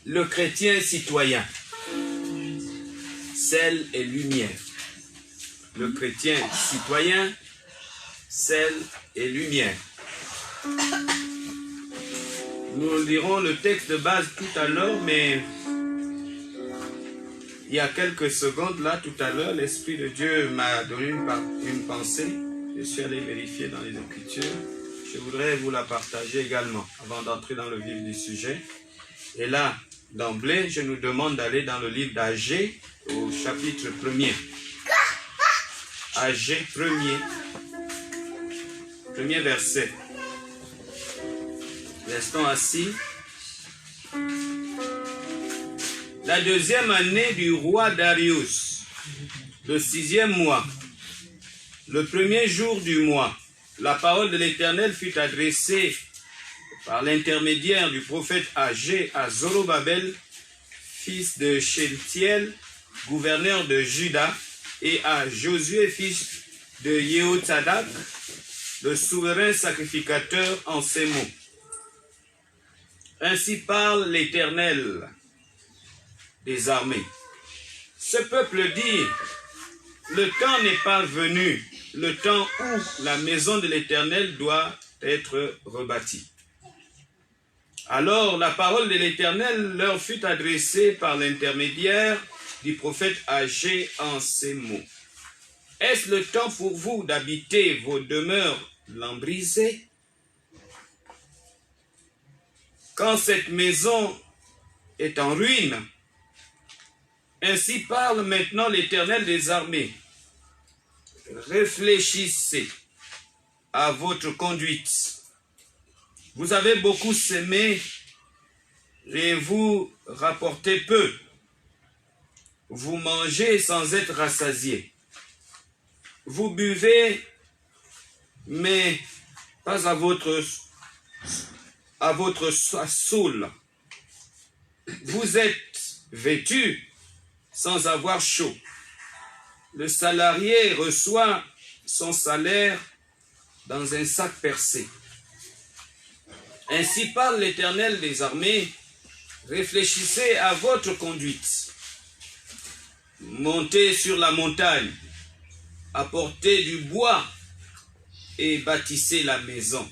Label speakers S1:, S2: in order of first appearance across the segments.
S1: le chrétien citoyen. Sel et lumière. Le chrétien citoyen, sel et lumière. Nous lirons le texte de base tout à l'heure, mais il y a quelques secondes, là, tout à l'heure, l'Esprit de Dieu m'a donné une pensée. Je suis allé vérifier dans les Écritures. Je voudrais vous la partager également, avant d'entrer dans le vif du sujet. Et là, d'emblée, je nous demande d'aller dans le livre d'Agée, au chapitre 1er. Agée 1er. Premier verset. Restons assis. La deuxième année du roi Darius, le 6e mois, le premier jour du mois, la parole de l'Éternel fut adressée par l'intermédiaire du prophète Agée à Zorobabel, fils de Shealtiel, gouverneur de Juda, et à Josué, fils de Yehotzadak, le souverain sacrificateur, en ces mots. Ainsi parle l'Éternel des armées. Ce peuple dit, le temps n'est pas venu, le temps où la maison de l'Éternel doit être rebâtie. Alors la parole de l'Éternel leur fut adressée par l'intermédiaire du prophète Agée en ces mots. Est-ce le temps pour vous d'habiter vos demeures lambrisées? Quand cette maison est en ruine, ainsi parle maintenant l'Éternel des armées. Réfléchissez à votre conduite. Vous avez beaucoup semé et vous rapportez peu. Vous mangez sans être rassasiés. Vous buvez, mais pas à votre saoul. Vous êtes vêtus sans avoir chaud. Le salarié reçoit son salaire dans un sac percé. Ainsi parle l'Éternel des armées, réfléchissez à votre conduite. Montez sur la montagne, apportez du bois et bâtissez la maison.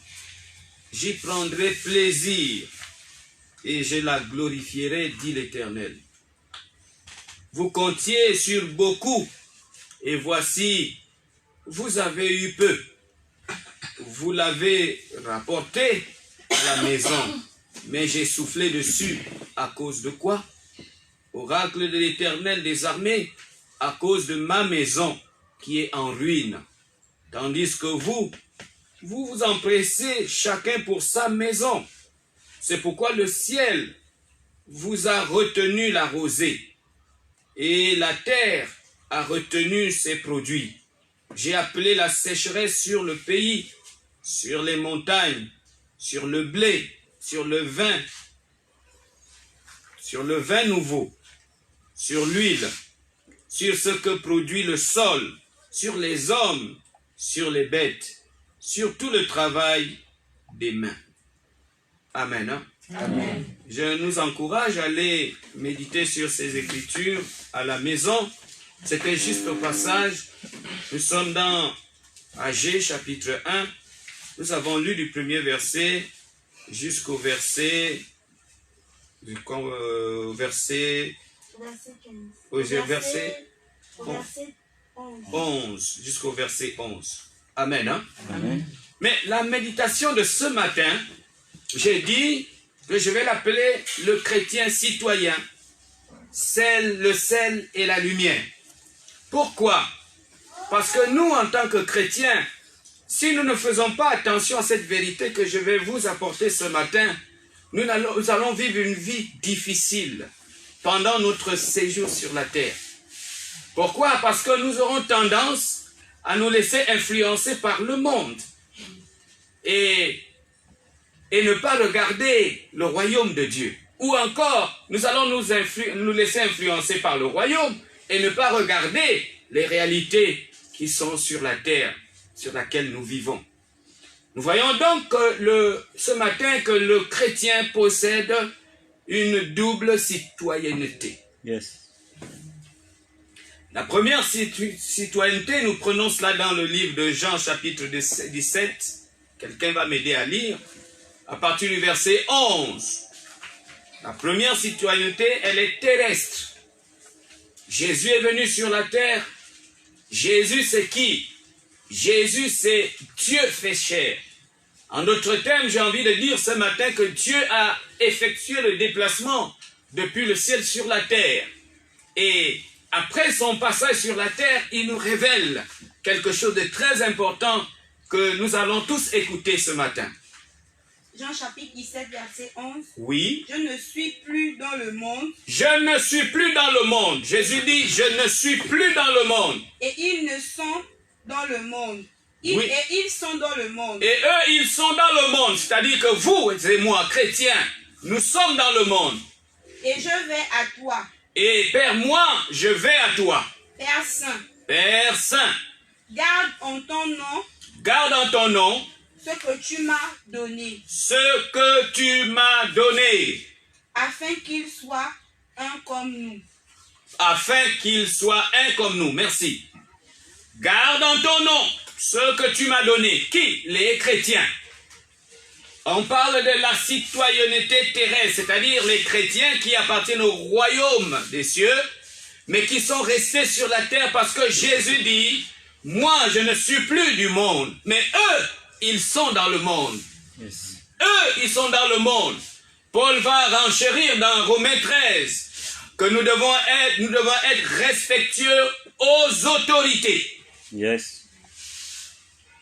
S1: J'y prendrai plaisir et je la glorifierai, dit l'Éternel. Vous comptiez sur beaucoup, et voici, vous avez eu peu. Vous l'avez rapporté à la maison, mais j'ai soufflé dessus. À cause de quoi? Oracle de l'Éternel des armées, à cause de ma maison qui est en ruine. Tandis que vous vous empressez chacun pour sa maison. C'est pourquoi le ciel vous a retenu la rosée, et la terre a retenu ses produits. J'ai appelé la sécheresse sur le pays, sur les montagnes, sur le blé, sur le vin nouveau, sur l'huile, sur ce que produit le sol, sur les hommes, sur les bêtes, sur tout le travail des mains. Amen. Hein? Amen. Je nous encourage à aller méditer sur ces écritures à la maison. C'était juste au passage. Nous sommes dans Agée chapitre 1. Nous avons lu du premier verset jusqu'au verset 11. Jusqu'au verset 11. Amen. Hein? Amen. Mais la méditation de ce matin, j'ai dit que je vais l'appeler le chrétien citoyen, le sel et la lumière. Pourquoi? Parce que nous, en tant que chrétiens, si nous ne faisons pas attention à cette vérité que je vais vous apporter ce matin, nous allons vivre une vie difficile pendant notre séjour sur la terre. Pourquoi? Parce que nous aurons tendance à nous laisser influencer par le monde et ne pas regarder le royaume de Dieu. Ou encore, nous allons nous laisser influencer par le royaume et ne pas regarder les réalités qui sont sur la terre sur laquelle nous vivons. Nous voyons donc ce matin que le chrétien possède une double citoyenneté.
S2: Yes.
S1: La première citoyenneté, nous prenons cela dans le livre de Jean, chapitre 17. Quelqu'un va m'aider à lire. À partir du verset 11. La première citoyenneté, elle est terrestre. Jésus est venu sur la terre. Jésus, c'est qui? Jésus, c'est Dieu fait chair. En d'autres termes, j'ai envie de dire ce matin que Dieu a effectué le déplacement depuis le ciel sur la terre. Et après son passage sur la terre, il nous révèle quelque chose de très important que nous allons tous écouter ce matin.
S3: Jean chapitre 17, verset 11.
S1: Oui.
S3: Je ne suis plus dans le monde.
S1: Je ne suis plus dans le monde. Jésus dit, je ne suis plus dans le monde.
S3: Et ils ne sont dans le monde.
S1: Oui.
S3: Et ils sont dans le monde.
S1: Et eux, ils sont dans le monde. C'est-à-dire que vous et moi, chrétiens, nous sommes dans le monde.
S3: Et je vais à toi.
S1: Et Père, moi, je vais à toi.
S3: Père Saint.
S1: Père Saint.
S3: Garde en ton nom.
S1: Garde en ton nom.
S3: Ce que tu m'as donné.
S1: Ce que tu m'as donné.
S3: Afin qu'ils soient un comme nous.
S1: Afin qu'ils soient un comme nous. Merci. Garde en ton nom ce que tu m'as donné. Qui? Les chrétiens. On parle de la citoyenneté terrestre, c'est-à-dire les chrétiens qui appartiennent au royaume des cieux, mais qui sont restés sur la terre parce que Jésus dit, moi je ne suis plus du monde, mais eux, ils sont dans le monde.
S2: Yes.
S1: Eux, ils sont dans le monde. Paul va renchérir dans Romains 13 que nous devons être respectueux aux autorités.
S2: Yes.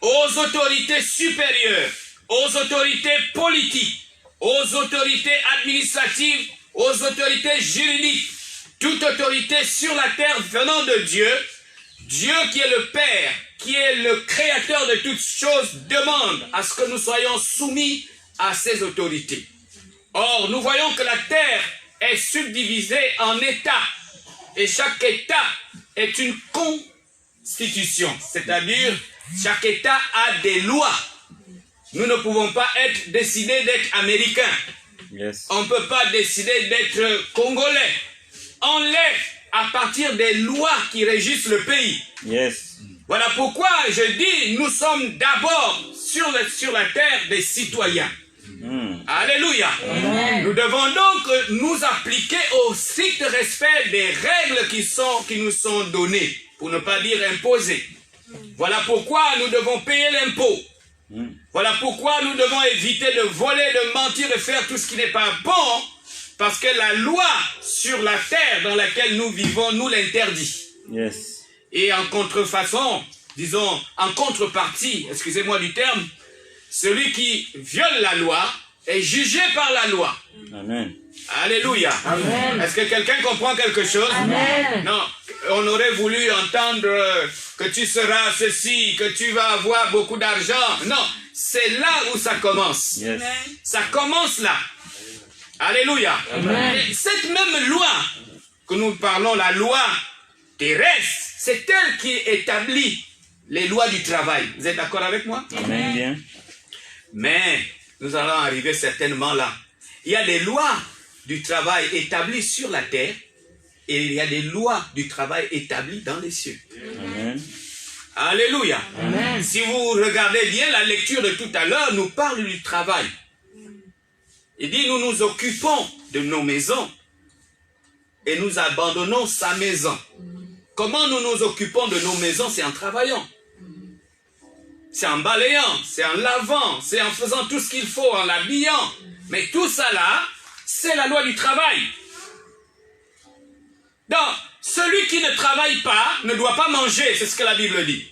S1: Aux autorités supérieures, aux autorités politiques, aux autorités administratives, aux autorités juridiques, toute autorité sur la terre venant de Dieu, Dieu qui est le Père, qui est le créateur de toutes choses, demande à ce que nous soyons soumis à ces autorités. Or, nous voyons que la terre est subdivisée en États, et chaque État est une constitution, c'est-à-dire chaque État a des lois. Nous ne pouvons pas décider d'être américains.
S2: Yes.
S1: On ne peut pas décider d'être congolais. On l'est à partir des lois qui régissent le pays.
S2: Yes.
S1: Voilà pourquoi je dis, nous sommes d'abord sur la terre des citoyens. Alléluia.
S3: Amen.
S1: Nous devons donc nous appliquer au strict respect des règles qui nous sont données, pour ne pas dire imposées. Voilà pourquoi nous devons payer l'impôt. Voilà pourquoi nous devons éviter de voler, de mentir, de faire tout ce qui n'est pas bon, parce que la loi sur la terre dans laquelle nous vivons nous l'interdit.
S2: Yes.
S1: Et en contrefaçon, disons, en contrepartie, excusez-moi du terme, celui qui viole la loi est jugé par la loi.
S2: Amen.
S1: Alléluia.
S3: Amen.
S1: Est-ce que quelqu'un comprend quelque chose?
S3: Amen.
S1: Non, on aurait voulu entendre que tu seras ceci, que tu vas avoir beaucoup d'argent. Non, c'est là où ça commence.
S2: Yes.
S3: Amen.
S1: Ça commence là. Alléluia.
S3: Amen.
S1: Et cette même loi que nous parlons, la loi terrestre, c'est elle qui établit les lois du travail. Vous êtes d'accord avec moi?
S2: Amen. Bien.
S1: Mais nous allons arriver certainement là. Il y a des lois du travail établies sur la terre et il y a des lois du travail établies dans les cieux.
S2: Amen.
S1: Alléluia.
S3: Amen.
S1: Si vous regardez bien la lecture de tout à l'heure, nous parle du travail. Il dit, nous nous occupons de nos maisons et nous abandonnons sa maison. Comment nous nous occupons de nos maisons? C'est en travaillant. C'est en balayant, c'est en lavant, c'est en faisant tout ce qu'il faut, en l'habillant. Mais tout ça là, c'est la loi du travail. Donc, celui qui ne travaille pas ne doit pas manger, c'est ce que la Bible dit.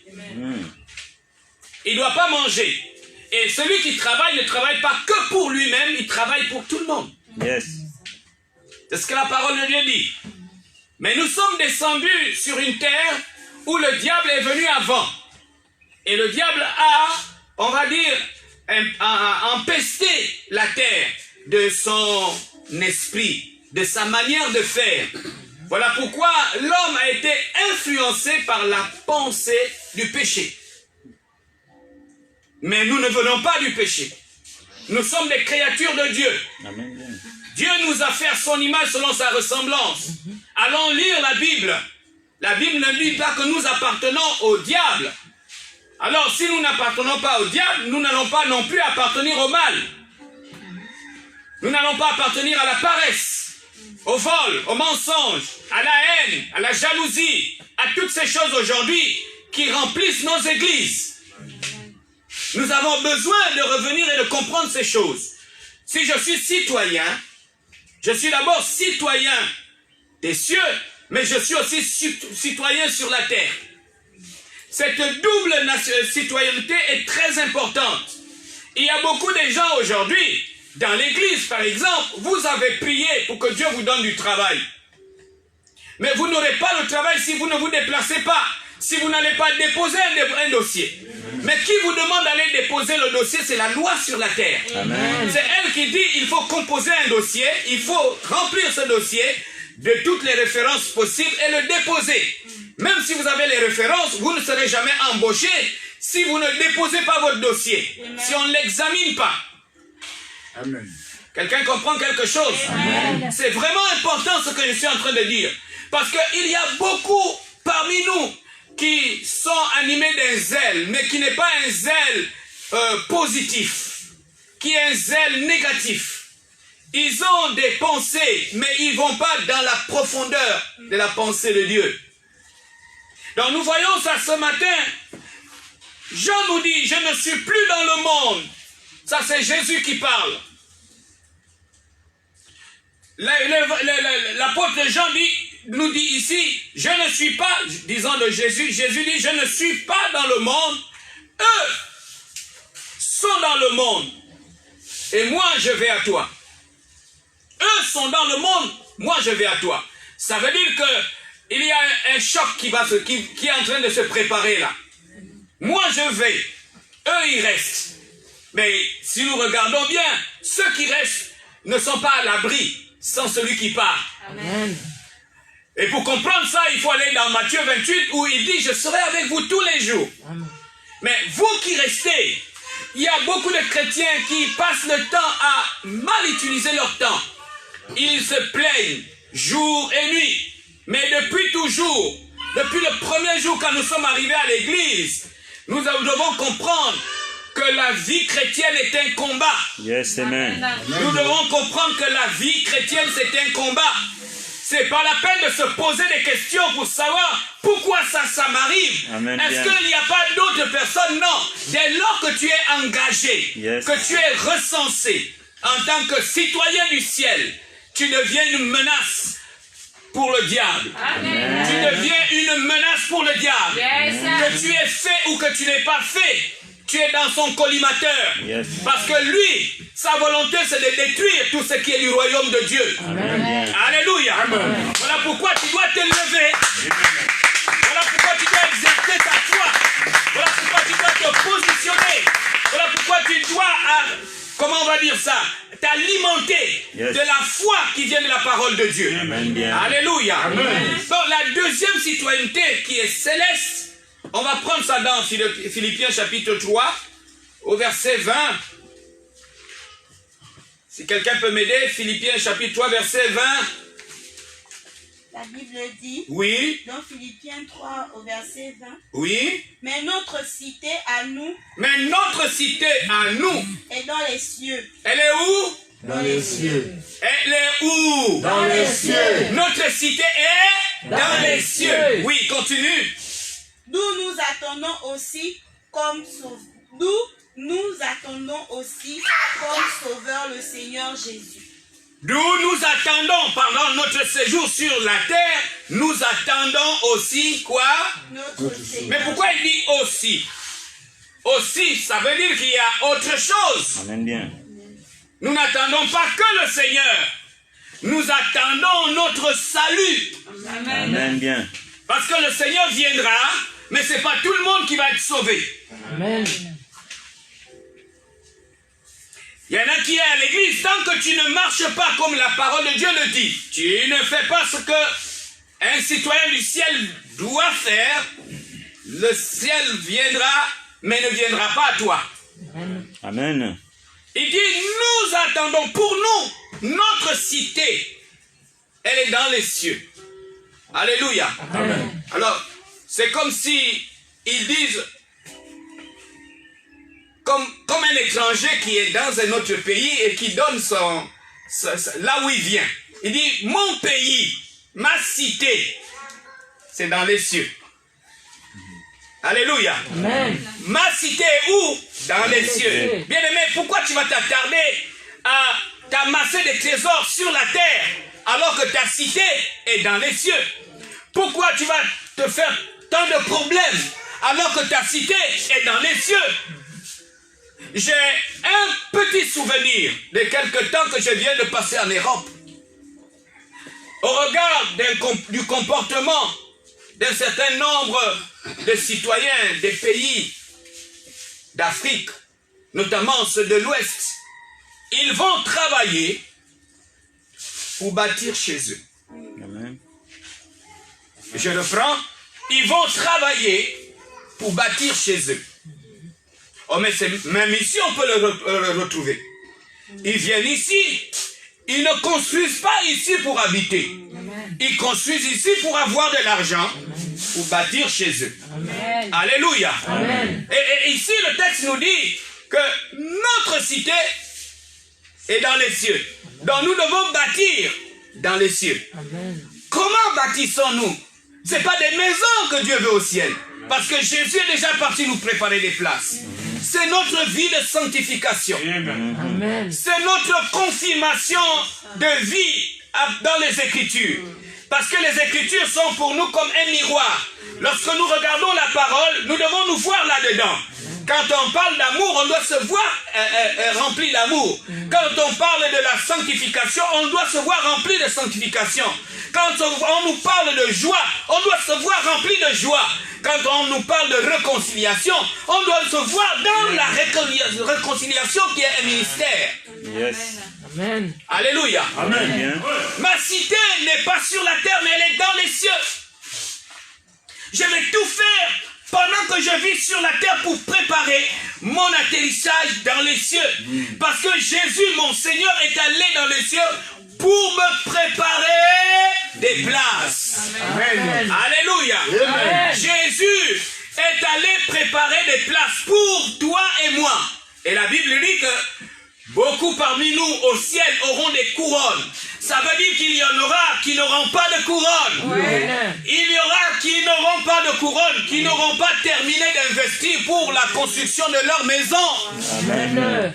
S1: Il ne doit pas manger. Et celui qui travaille ne travaille pas que pour lui-même, il travaille pour tout le monde.
S2: Yes.
S1: C'est ce que la parole de Dieu dit. Mais nous sommes descendus sur une terre où le diable est venu avant. Et le diable a, on va dire, empesté la terre de son esprit, de sa manière de faire. Voilà pourquoi l'homme a été influencé par la pensée du péché. Mais nous ne venons pas du péché. Nous sommes des créatures de Dieu.
S2: Amen. Bien.
S1: Dieu nous a fait à son image selon sa ressemblance. Allons lire la Bible. La Bible ne dit pas que nous appartenons au diable. Alors, si nous n'appartenons pas au diable, nous n'allons pas non plus appartenir au mal. Nous n'allons pas appartenir à la paresse, au vol, au mensonge, à la haine, à la jalousie, à toutes ces choses aujourd'hui qui remplissent nos églises. Nous avons besoin de revenir et de comprendre ces choses. Si je suis citoyen, je suis d'abord citoyen des cieux, mais je suis aussi citoyen sur la terre. Cette double citoyenneté est très importante. Il y a beaucoup de gens aujourd'hui, dans l'église par exemple, vous avez prié pour que Dieu vous donne du travail. Mais vous n'aurez pas le travail si vous ne vous déplacez pas, si vous n'allez pas déposer un dossier. Mais qui vous demande d'aller déposer le dossier, c'est la loi sur la terre. C'est elle qui dit il faut composer un dossier, il faut remplir ce dossier de toutes les références possibles et le déposer. Même si vous avez les références, vous ne serez jamais embauché si vous ne déposez pas votre dossier, si on ne l'examine pas.
S4: Amen.
S1: Quelqu'un comprend quelque chose? C'est vraiment important ce que je suis en train de dire. Parce qu'il y a beaucoup parmi nous qui sont animés d'un zèle, mais qui n'est pas un zèle positif, qui est un zèle négatif. Ils ont des pensées, mais ils ne vont pas dans la profondeur de la pensée de Dieu. Donc nous voyons ça ce matin. Jean nous dit, je ne suis plus dans le monde. Ça c'est Jésus qui parle. L'apôtre Jean nous dit ici, je ne suis pas, disant de Jésus, Jésus dit, je ne suis pas dans le monde, eux sont dans le monde, et moi je vais à toi. Eux sont dans le monde, moi je vais à toi. Ça veut dire que il y a un choc qui est en train de se préparer là. Moi je vais, eux ils restent. Mais si nous regardons bien, ceux qui restent ne sont pas à l'abri sans celui qui part.
S3: Amen.
S1: Et pour comprendre ça, il faut aller dans Matthieu 28 où il dit, je serai avec vous tous les jours. Amen. Mais vous qui restez, il y a beaucoup de chrétiens qui passent le temps à mal utiliser leur temps. Ils se plaignent jour et nuit. Mais depuis toujours, depuis le premier jour quand nous sommes arrivés à l'église, nous devons comprendre que la vie chrétienne est un combat.
S2: Yes, amen.
S1: Nous devons comprendre que la vie chrétienne c'est un combat. C'est pas la peine de se poser des questions pour savoir pourquoi ça m'arrive. Est-ce qu'il n'y a pas d'autres personnes? Non. Dès lors que tu es engagé, que tu es recensé en tant que citoyen du ciel, tu deviens une menace pour le diable. Amen. Tu deviens une menace pour le diable. Yes. Que tu aies fait ou que tu n'aies pas fait, tu es dans son collimateur. Yes. Parce que lui, sa volonté, c'est de détruire tout ce qui est du royaume de Dieu. Amen. Alléluia. Amen. Voilà pourquoi tu dois te lever. Voilà pourquoi tu dois exercer ta foi. Voilà pourquoi tu dois te positionner. Voilà pourquoi tu dois, comment on va dire ça, t'alimenter de la foi qui vient de la parole de Dieu. Amen. Alléluia. Amen. Donc la deuxième citoyenneté qui est céleste, on va prendre ça dans Philippiens chapitre 3, au verset 20. Si quelqu'un peut m'aider, Philippiens chapitre 3, verset 20.
S3: La Bible dit,
S1: oui,
S3: dans Philippiens 3, au verset 20,
S1: oui,
S3: mais notre cité à nous, est dans les cieux.
S1: Elle est où?
S4: Dans les cieux.
S1: Elle est où?
S4: Dans les cieux.
S1: Notre cité est dans les cieux. Oui, continue.
S3: D'où nous attendons aussi comme sauveur le Seigneur Jésus.
S1: D'où nous attendons pendant notre séjour sur la terre, nous attendons aussi quoi?
S3: Notre Seigneur.
S1: Mais pourquoi il dit aussi? Aussi, ça veut dire qu'il y a autre chose.
S2: Amen bien.
S1: Nous n'attendons pas que le Seigneur. Nous attendons notre salut.
S3: Amen.
S2: Amen bien.
S1: Parce que le Seigneur viendra, mais ce n'est pas tout le monde qui va être sauvé. Amen. Il y en a qui est à l'église, tant que tu ne marches pas comme la parole de Dieu le dit, tu ne fais pas ce que un citoyen du ciel doit faire, le ciel viendra, mais ne viendra pas à toi.
S2: Amen.
S1: Il dit, nous attendons pour nous, notre cité, elle est dans les cieux. Alléluia.
S4: Amen.
S1: Alors, c'est comme si ils disent, comme un étranger qui est dans un autre pays et qui donne là où il vient. Il dit, mon pays, ma cité, c'est dans les cieux. Alléluia.
S5: Amen.
S1: Ma cité est où? Dans les cieux. Bien-aimé, pourquoi tu vas t'attarder à t'amasser des trésors sur la terre alors que ta cité est dans les cieux? Pourquoi tu vas te faire tant de problèmes alors que ta cité est dans les cieux? J'ai un petit souvenir de quelque temps que je viens de passer en Europe. Au regard du comportement d'un certain nombre de citoyens des pays d'Afrique, notamment ceux de l'Ouest, ils vont travailler pour bâtir chez eux.
S2: Amen.
S1: Je reprends, ils vont travailler pour bâtir chez eux. Oh, mais même ici, on peut le retrouver. Ils viennent ici, ils ne construisent pas ici pour habiter. Ils construisent ici pour avoir de l'argent, pour bâtir chez eux.
S5: Amen.
S1: Alléluia.
S5: Amen.
S1: Et ici, le texte nous dit que notre cité est dans les cieux. Donc nous devons bâtir dans les cieux.
S5: Amen.
S1: Comment bâtissons-nous? Ce n'est pas des maisons que Dieu veut au ciel. Parce que Jésus est déjà parti nous préparer des places. C'est notre vie de sanctification.
S5: Amen.
S1: C'est notre confirmation de vie dans les Écritures. Parce que les Écritures sont pour nous comme un miroir. Lorsque nous regardons la parole, nous devons nous voir là-dedans. Quand on parle d'amour, on doit se voir rempli d'amour. Quand on parle de la sanctification, on doit se voir rempli de sanctification. Quand on nous parle de joie, on doit se voir rempli de joie. Quand on nous parle de réconciliation, on doit se voir dans la réconciliation qui est un ministère.
S2: Yes.
S5: Amen.
S1: Alléluia.
S2: Amen.
S1: Ma cité n'est pas sur la terre, mais elle est dans les cieux. Je vais tout faire pendant que je vis sur la terre pour préparer mon atterrissage dans les cieux. Parce que Jésus, mon Seigneur, est allé dans les cieux pour me préparer des places.
S4: Amen.
S1: Alléluia.
S5: Amen.
S1: Jésus est allé préparer des places pour toi et moi. Et la Bible dit que beaucoup parmi nous au ciel auront des couronnes. Ça veut dire qu'il y en aura qui n'auront pas de couronne.
S5: Amen.
S1: Il y aura qui n'auront pas de couronne, qui n'auront pas terminé d'investir pour la construction de leur maison.
S5: Amen.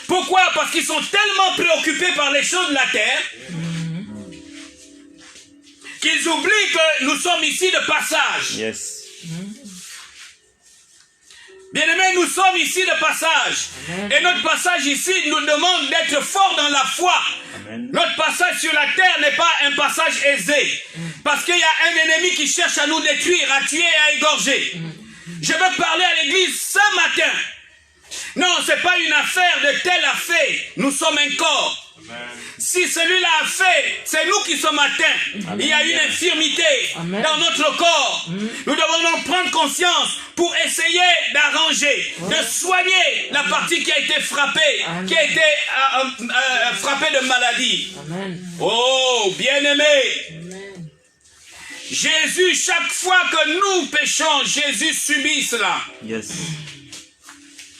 S1: Pourquoi? Parce qu'ils sont tellement préoccupés par les choses de la terre qu'ils oublient que nous sommes ici de passage.
S2: Yes.
S1: Bien-aimés, nous sommes ici de passage. Et notre passage ici nous demande d'être forts dans la foi.
S2: Amen.
S1: Notre passage sur la terre n'est pas un passage aisé. Parce qu'il y a un ennemi qui cherche à nous détruire, à tuer et à égorger. Je veux parler à l'église ce matin. Non, ce n'est pas une affaire de tel a fait. Nous sommes un corps. Si celui-là a fait, c'est nous qui sommes atteints.
S2: Amen.
S1: Il y a une infirmité
S5: Amen.
S1: dans notre corps. Nous devons en prendre conscience pour essayer d'arranger, de soigner la partie qui a été frappée,
S5: Amen.
S1: qui a été frappée de maladie.
S5: Amen.
S1: Oh, bien-aimé,
S5: Amen.
S1: Jésus, chaque fois que nous péchons, Jésus subit cela.
S2: Yes.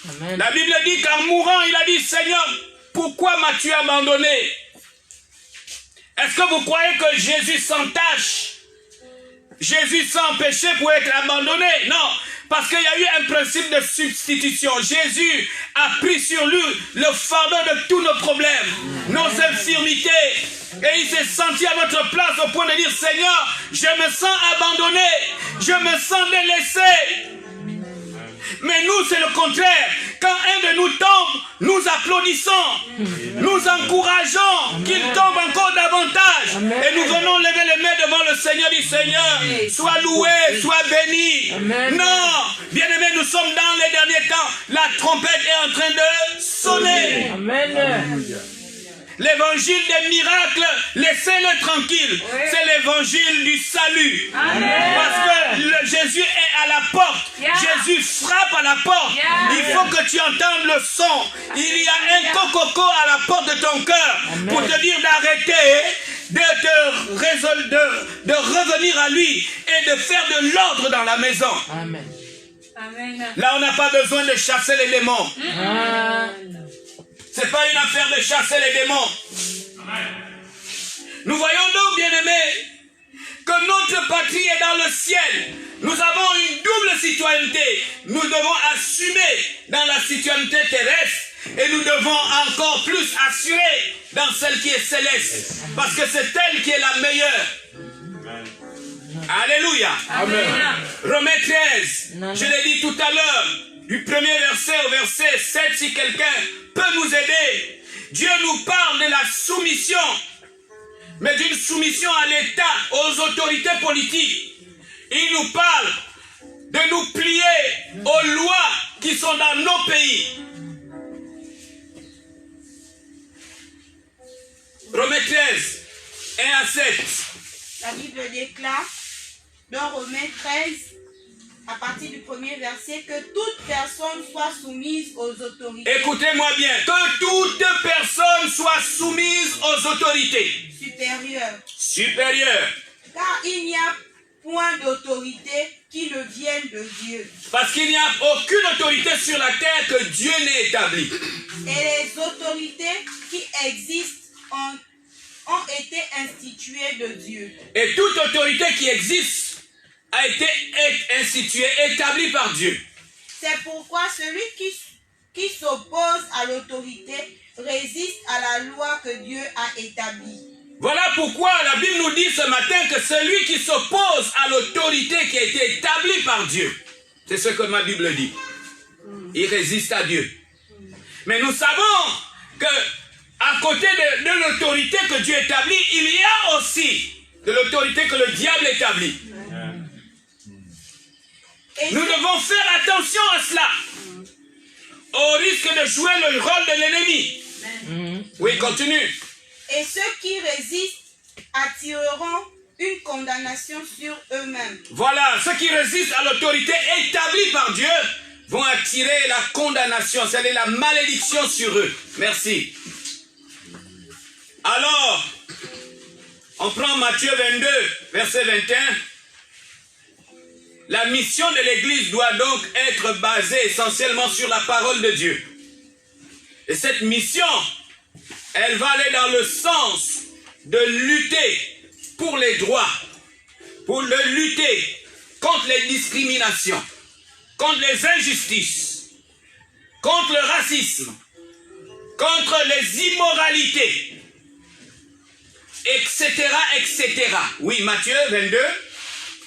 S5: Amen.
S1: La Bible dit qu'en mourant, il a dit, Seigneur, pourquoi m'as-tu abandonné? Est-ce que vous croyez que Jésus sans tâche, Jésus sans péché pour être abandonné? Non, parce qu'il y a eu un principe de substitution. Jésus a pris sur lui le fardeau de tous nos problèmes, nos infirmités. Et il s'est senti à notre place au point de dire, Seigneur, je me sens abandonné, je me sens délaissé. Mais nous, c'est le contraire. Quand un de nous tombe, nous applaudissons, nous encourageons qu'il tombe encore davantage.
S5: Amen.
S1: Et nous venons lever les mains devant le Seigneur, dit Seigneur, sois loué, sois béni.
S5: Amen.
S1: Non, bien-aimés, nous sommes dans les derniers temps. La trompette est en train de sonner.
S5: Amen.
S1: L'évangile des miracles, laissez-le soyez-le tranquille.
S3: Oui.
S1: C'est l'évangile du salut.
S3: Amen.
S1: Parce que Jésus est à la porte.
S3: Yeah.
S1: Jésus frappe à la porte.
S3: Yeah.
S1: Il faut que tu entendes le son. Il y a un cococo à la porte de ton cœur pour te dire d'arrêter, de revenir à lui et de faire de l'ordre dans la maison.
S5: Amen.
S3: Amen.
S1: Là, on n'a pas besoin de chasser les démons.
S5: Amen.
S1: C'est pas une affaire de chasser les démons. Nous voyons donc, bien-aimés, que notre patrie est dans le ciel. Nous avons une double citoyenneté. Nous devons assumer dans la citoyenneté terrestre et nous devons encore plus assurer dans celle qui est céleste. Parce que c'est elle qui est la meilleure. Alléluia.
S3: Amen.
S1: Romains 13,
S5: Amen.
S1: je l'ai dit tout à l'heure, du premier verset au verset 7, si quelqu'un peut nous aider. Dieu nous parle de la soumission, mais d'une soumission à l'État, aux autorités politiques. Il nous parle de nous plier aux lois qui sont dans nos pays. Romains 13, 1 à 7.
S3: La Bible déclare dans Romains 13, à partir du premier verset, que toute personne soit soumise aux autorités
S1: Écoutez-moi bien, que toute personne soit soumise aux autorités
S3: supérieures,
S1: supérieures.
S3: car il n'y a point d'autorité qui ne vienne de Dieu.
S1: Parce qu'il n'y a aucune autorité sur la terre que Dieu n'ait établie.
S3: Et les autorités qui existent ont été instituées de Dieu.
S1: Et toute autorité qui existe a été instituée, établie par Dieu.
S3: C'est pourquoi celui qui s'oppose à l'autorité résiste à la loi que Dieu a établie.
S1: Voilà pourquoi la Bible nous dit ce matin que celui qui s'oppose à l'autorité qui a été établie par Dieu, c'est ce que ma Bible dit, il résiste à Dieu. Mais nous savons que à côté de l'autorité que Dieu établit, il y a aussi de l'autorité que le diable établit.
S3: Et
S1: Nous devons faire attention à cela, au risque de jouer le rôle de l'ennemi. Oui, continue.
S3: Et ceux qui résistent attireront une condamnation sur eux-mêmes.
S1: Voilà, ceux qui résistent à l'autorité établie par Dieu vont attirer la condamnation, c'est-à-dire la malédiction sur eux. Merci. Alors, on prend Matthieu 22, verset 21. La mission de l'Église doit donc être basée essentiellement sur la parole de Dieu. Et cette mission, elle va aller dans le sens de lutter pour les droits, pour lutter contre les discriminations, contre les injustices, contre le racisme, contre les immoralités, etc., etc. Oui, Matthieu 22.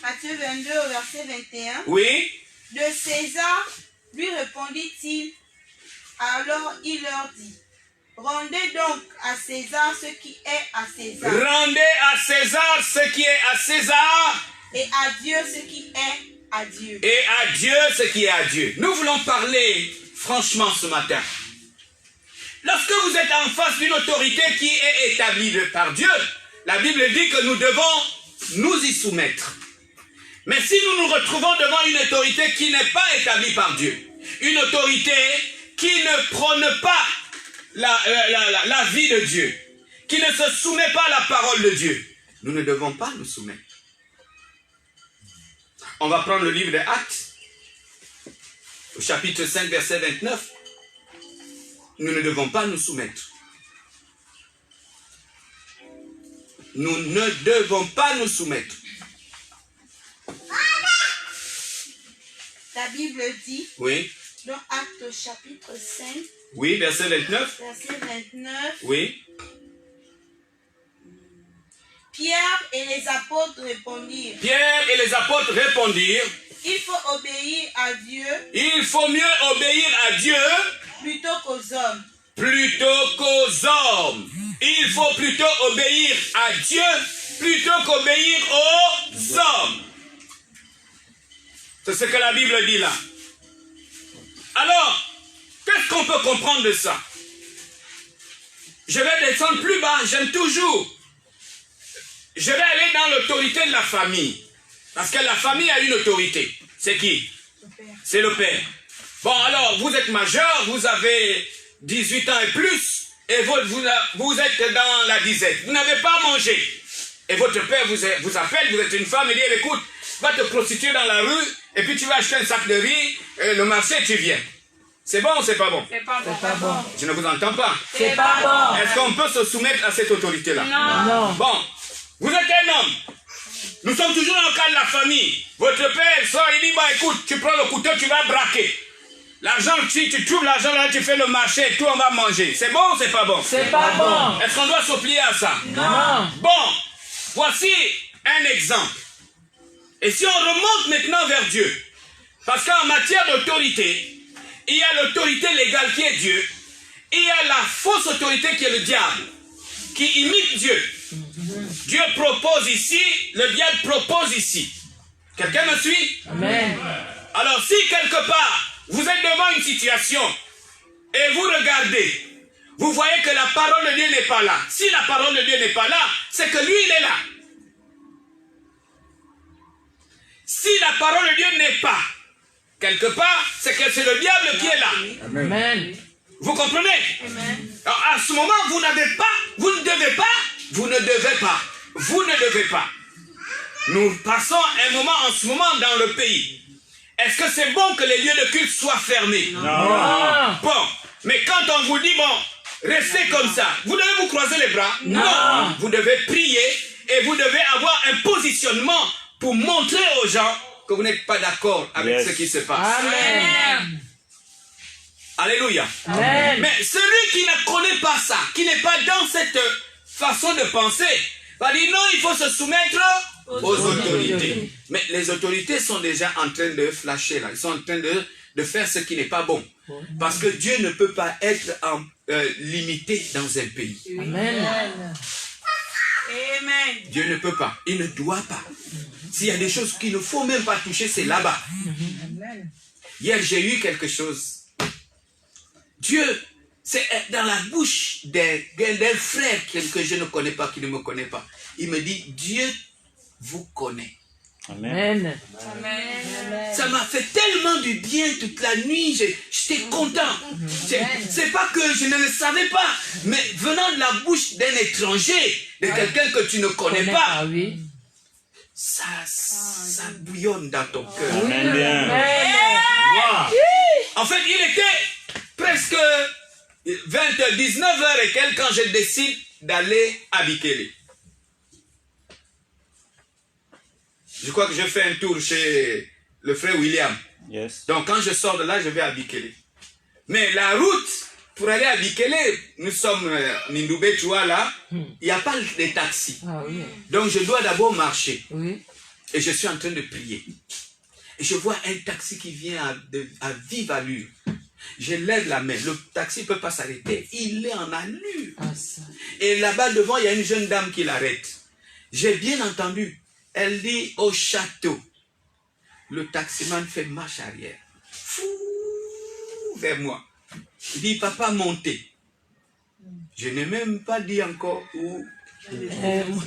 S3: Matthieu 22 au verset 21.
S1: Oui.
S3: De César, lui répondit-il. Alors il leur dit, rendez donc à César ce qui est à César.
S1: Rendez à César ce qui est à César.
S3: Et à Dieu ce qui est à Dieu.
S1: Et à Dieu ce qui est à Dieu. Nous voulons parler franchement ce matin. Lorsque vous êtes en face d'une autorité qui est établie par Dieu, la Bible dit que nous devons nous y soumettre. Mais si nous nous retrouvons devant une autorité qui n'est pas établie par Dieu, une autorité qui ne prône pas la vie de Dieu, qui ne se soumet pas à la parole de Dieu, nous ne devons pas nous soumettre. On va prendre le livre des Actes, au chapitre 5, verset 29. Nous ne devons pas nous soumettre. Nous ne devons pas nous soumettre.
S3: La Bible dit,
S1: Oui.
S3: dans Actes chapitre 5,
S1: Oui, verset 29.
S3: verset 29,
S1: Oui.
S3: Pierre et les apôtres répondirent,
S1: Pierre et les apôtres répondirent,
S3: il faut obéir à Dieu
S1: il faut mieux obéir à Dieu
S3: plutôt qu'aux hommes.
S1: plutôt qu'aux hommes. Il faut plutôt obéir à Dieu plutôt qu'obéir aux hommes. C'est ce que la Bible dit là. Alors, qu'est-ce qu'on peut comprendre de ça? Je vais descendre plus bas. J'aime toujours je vais aller dans l'autorité de la famille. Parce que la famille a une autorité. C'est qui? C'est le père. Bon, alors, vous êtes majeur, vous avez 18 ans et plus, et vous êtes dans la disette. Vous n'avez pas mangé. Et votre père vous appelle, vous êtes une femme, et dit, écoute, va te prostituer dans la rue, et puis tu vas acheter un sac de riz, le marché, tu viens. C'est bon ou c'est pas bon?
S3: C'est pas bon.
S5: C'est pas bon.
S1: Je ne vous entends pas.
S5: C'est pas bon.
S1: Est-ce qu'on peut se soumettre à cette autorité-là?
S5: Non.
S1: Bon, vous êtes un homme. Nous sommes toujours dans le cas de la famille. Votre père sort, il dit, bah écoute, tu prends le couteau, tu vas braquer. L'argent, si tu trouves l'argent là, tu fais le marché, tout on va manger. C'est bon ou c'est pas bon?
S5: C'est pas bon.
S1: Est-ce qu'on doit se plier à ça?
S5: Non.
S1: Bon, voici un exemple. Et si on remonte maintenant vers Dieu, parce qu'en matière d'autorité, il y a l'autorité légale qui est Dieu, il y a la fausse autorité qui est le diable, qui imite Dieu. Dieu propose ici, le diable propose ici. Quelqu'un me suit?
S5: Amen.
S1: Alors si quelque part, vous êtes devant une situation, et vous regardez, vous voyez que la parole de Dieu n'est pas là. Si la parole de Dieu n'est pas là, c'est que lui, il est là. Si la parole de Dieu n'est pas quelque part, c'est que c'est le diable qui est là.
S5: Amen.
S1: Vous comprenez?
S3: Amen.
S1: Alors, à ce moment, vous n'avez pas, vous ne devez pas, vous ne devez pas, vous ne devez pas. Nous passons un moment en ce moment dans le pays. Est-ce que c'est bon que les lieux de culte soient fermés?
S5: Non.
S1: Bon, mais quand on vous dit, bon, restez comme ça, vous devez vous croiser les bras? Non. Vous devez prier et vous devez avoir un positionnement pour montrer aux gens que vous n'êtes pas d'accord avec ce qui se passe.
S5: Amen.
S1: Alléluia.
S5: Amen.
S1: Mais celui qui ne connaît pas ça, qui n'est pas dans cette façon de penser, va dire non, il faut se soumettre aux autorités. Mais les autorités sont déjà en train de flasher là. Ils sont en train de faire ce qui n'est pas bon. Parce que Dieu ne peut pas être limité dans un pays.
S5: Amen.
S3: Amen.
S1: Dieu ne peut pas. Il ne doit pas. S'il y a des choses qu'il ne faut même pas toucher, c'est là-bas. Hier, j'ai eu quelque chose. Dieu, c'est dans la bouche d'un frère que je ne connais pas, qui ne me connaît pas. Il me dit, Dieu vous connaît.
S5: Amen.
S3: Amen.
S1: Ça m'a fait tellement du bien toute la nuit, j'étais content. C'est pas que je ne le savais pas, mais venant de la bouche d'un étranger, de quelqu'un que tu ne connais pas,
S5: oui.
S1: ça bouillonne dans ton cœur.
S2: Amen. Bien.
S5: Amen.
S1: En fait, il était presque 19h et quelques quand je décide d'aller à Bikele. Je crois que je fais un tour chez le frère William.
S2: Yes.
S1: Donc quand je sors de là, je vais à Bikele. Mais la route pour aller à Bikele, nous sommes Nindoubé, tu vois là, il n'y a pas de taxi.
S5: Ah oui.
S1: Donc je dois d'abord marcher.
S5: Oui.
S1: Et je suis en train de prier. Et je vois un taxi qui vient à vive allure. Je lève la main. Le taxi ne peut pas s'arrêter. Il est en allure.
S5: Ah, ça.
S1: Et là-bas devant, il y a une jeune dame qui l'arrête. J'ai bien entendu. Elle dit au château. Le taximan fait marche arrière. Fou vers moi. Il dit, papa, montez. Je n'ai même pas dit encore où.
S3: Amen.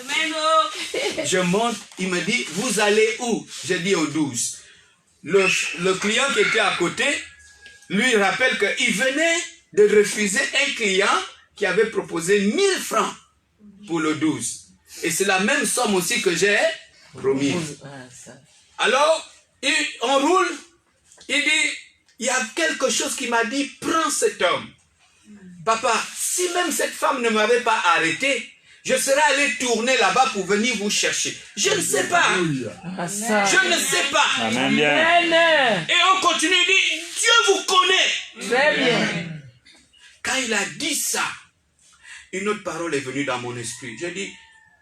S3: Amen.
S1: Je monte, il me dit, vous allez où? Je dis au 12. Le client qui était à côté, lui rappelle qu'il venait de refuser un client qui avait proposé 1000 francs pour le 12. Et c'est la même somme aussi que j'ai promise.
S5: Ah, ça.
S1: Alors, on roule, il dit, il y a quelque chose qui m'a dit, prends cet homme. Papa, si même cette femme ne m'avait pas arrêté, je serais allé tourner là-bas pour venir vous chercher. Je ne sais pas.
S5: Ah, ça.
S1: Je ne sais pas.
S2: Amen. Bien.
S5: Amen.
S1: Et on continue, il dit, Dieu vous connaît.
S5: Très bien.
S1: Quand il a dit ça, une autre parole est venue dans mon esprit. Je dis,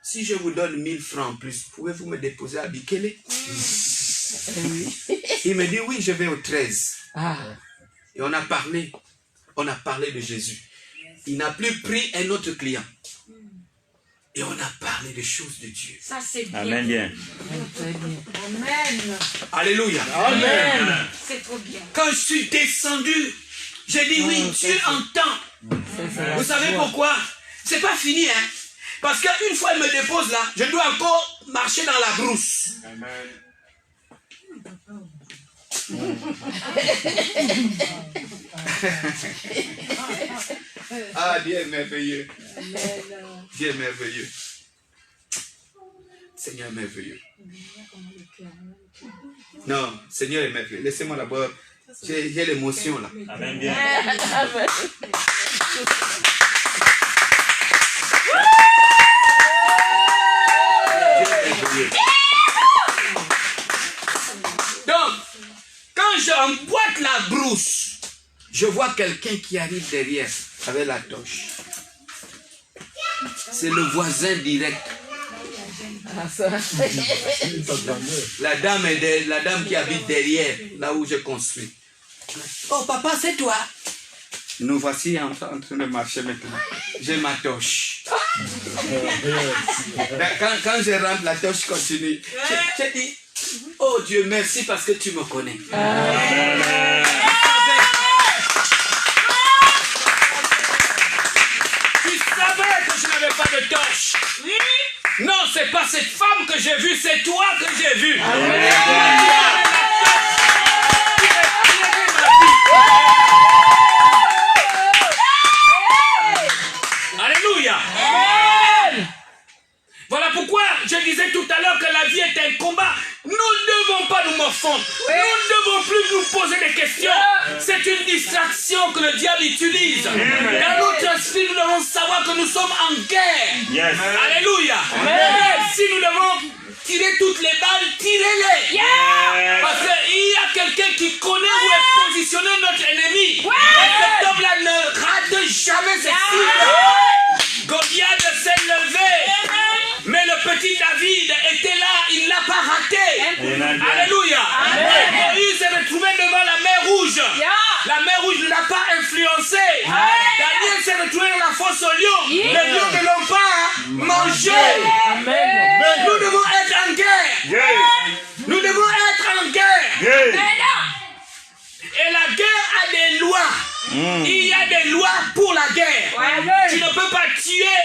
S1: si je vous donne 1000 francs en plus, pouvez-vous me déposer à Bikele? Il me dit, oui, je vais au 13.
S5: Ah.
S1: Et on a parlé de Jésus. Il n'a plus pris un autre client. Et on a parlé des choses de Dieu.
S3: Ça, c'est bien.
S2: Amen. Bien.
S5: Très bien.
S3: Amen.
S1: Alléluia.
S5: Amen.
S3: C'est trop bien.
S1: Quand je suis descendu, j'ai dit, oui, Dieu entend. Vous savez pourquoi? C'est pas fini, hein? Parce qu'une fois il me dépose là, je dois encore marcher dans la brousse.
S4: Amen.
S1: Ah, Dieu est merveilleux. Dieu est merveilleux. Seigneur est merveilleux. Non, Seigneur est merveilleux. Laissez-moi d'abord. J'ai l'émotion là.
S2: Amen. Bien.
S5: Amen.
S1: Donc, quand j'emboîte la brousse, je vois quelqu'un qui arrive derrière avec la torche. C'est le voisin direct. La dame qui habite derrière, là où je construis. Oh papa, c'est toi. Nous voici en train de marcher maintenant. J'ai ma torche. Quand je rentre, la torche continue. J'ai dit, oh Dieu, merci parce que tu me connais. Tu savais que je n'avais pas de torche.
S3: Oui.
S1: Non, c'est pas cette femme que j'ai vue, c'est toi que j'ai vue. Alléluia. Voilà pourquoi je disais tout à l'heure que la vie est un combat. Nous ne devons pas nous morfondre. Nous ne devons plus nous poser des questions. C'est une distraction que le diable utilise. Dans notre esprit, nous devons savoir que nous sommes en guerre.
S2: Yes.
S1: Alléluia. Si nous devons tirer toutes les balles, tirez-les. Parce qu'il y a quelqu'un qui connaît où est positionné notre ennemi. Et cet homme-là ne rate jamais ses cibles. Goliath s'est levé. Mais le petit David était là, il ne l'a pas raté. Alléluia. Moïse s'est retrouvé devant la mer Rouge. La mer Rouge ne l'a pas influencé. Daniel s'est retrouvé dans la fosse au lion. Les lions ne l'ont pas mangé. Nous devons être en guerre. Nous devons être en guerre. Et la guerre a des lois. Il y a des lois pour la guerre. Tu ne peux pas tuer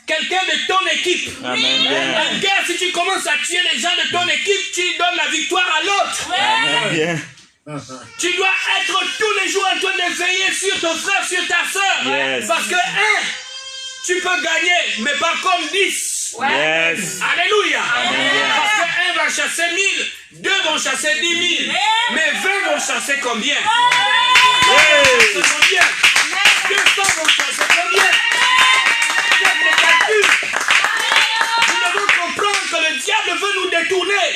S1: quelqu'un de ton équipe. En guerre, si tu commences à tuer les gens de ton équipe, tu donnes la victoire à l'autre. Tu dois être tous les jours en train de veiller sur ton frère, sur ta soeur. Parce que tu peux gagner, mais pas comme 10. Alléluia. Parce que 1 va chasser 1000, 2 vont chasser 10 000, mais 20 vont chasser combien? Combien? 200 vont chasser combien? Nous devons comprendre que le diable veut nous détourner.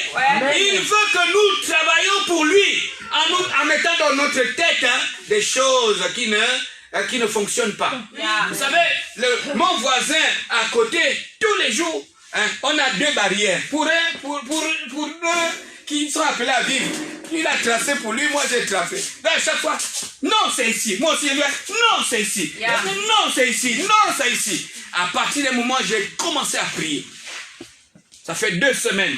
S1: Il veut que nous travaillions pour lui en mettant dans notre tête des choses qui ne fonctionnent pas. Vous savez, mon voisin à côté, tous les jours, on a 2 barrières. Pour deux qui sont appelés à vivre. Il a tracé pour lui, moi j'ai tracé. Là, à chaque fois, non c'est ici. Moi aussi, non c'est ici. Non c'est ici. Non c'est ici. À partir du moment où j'ai commencé à prier, ça fait 2 semaines,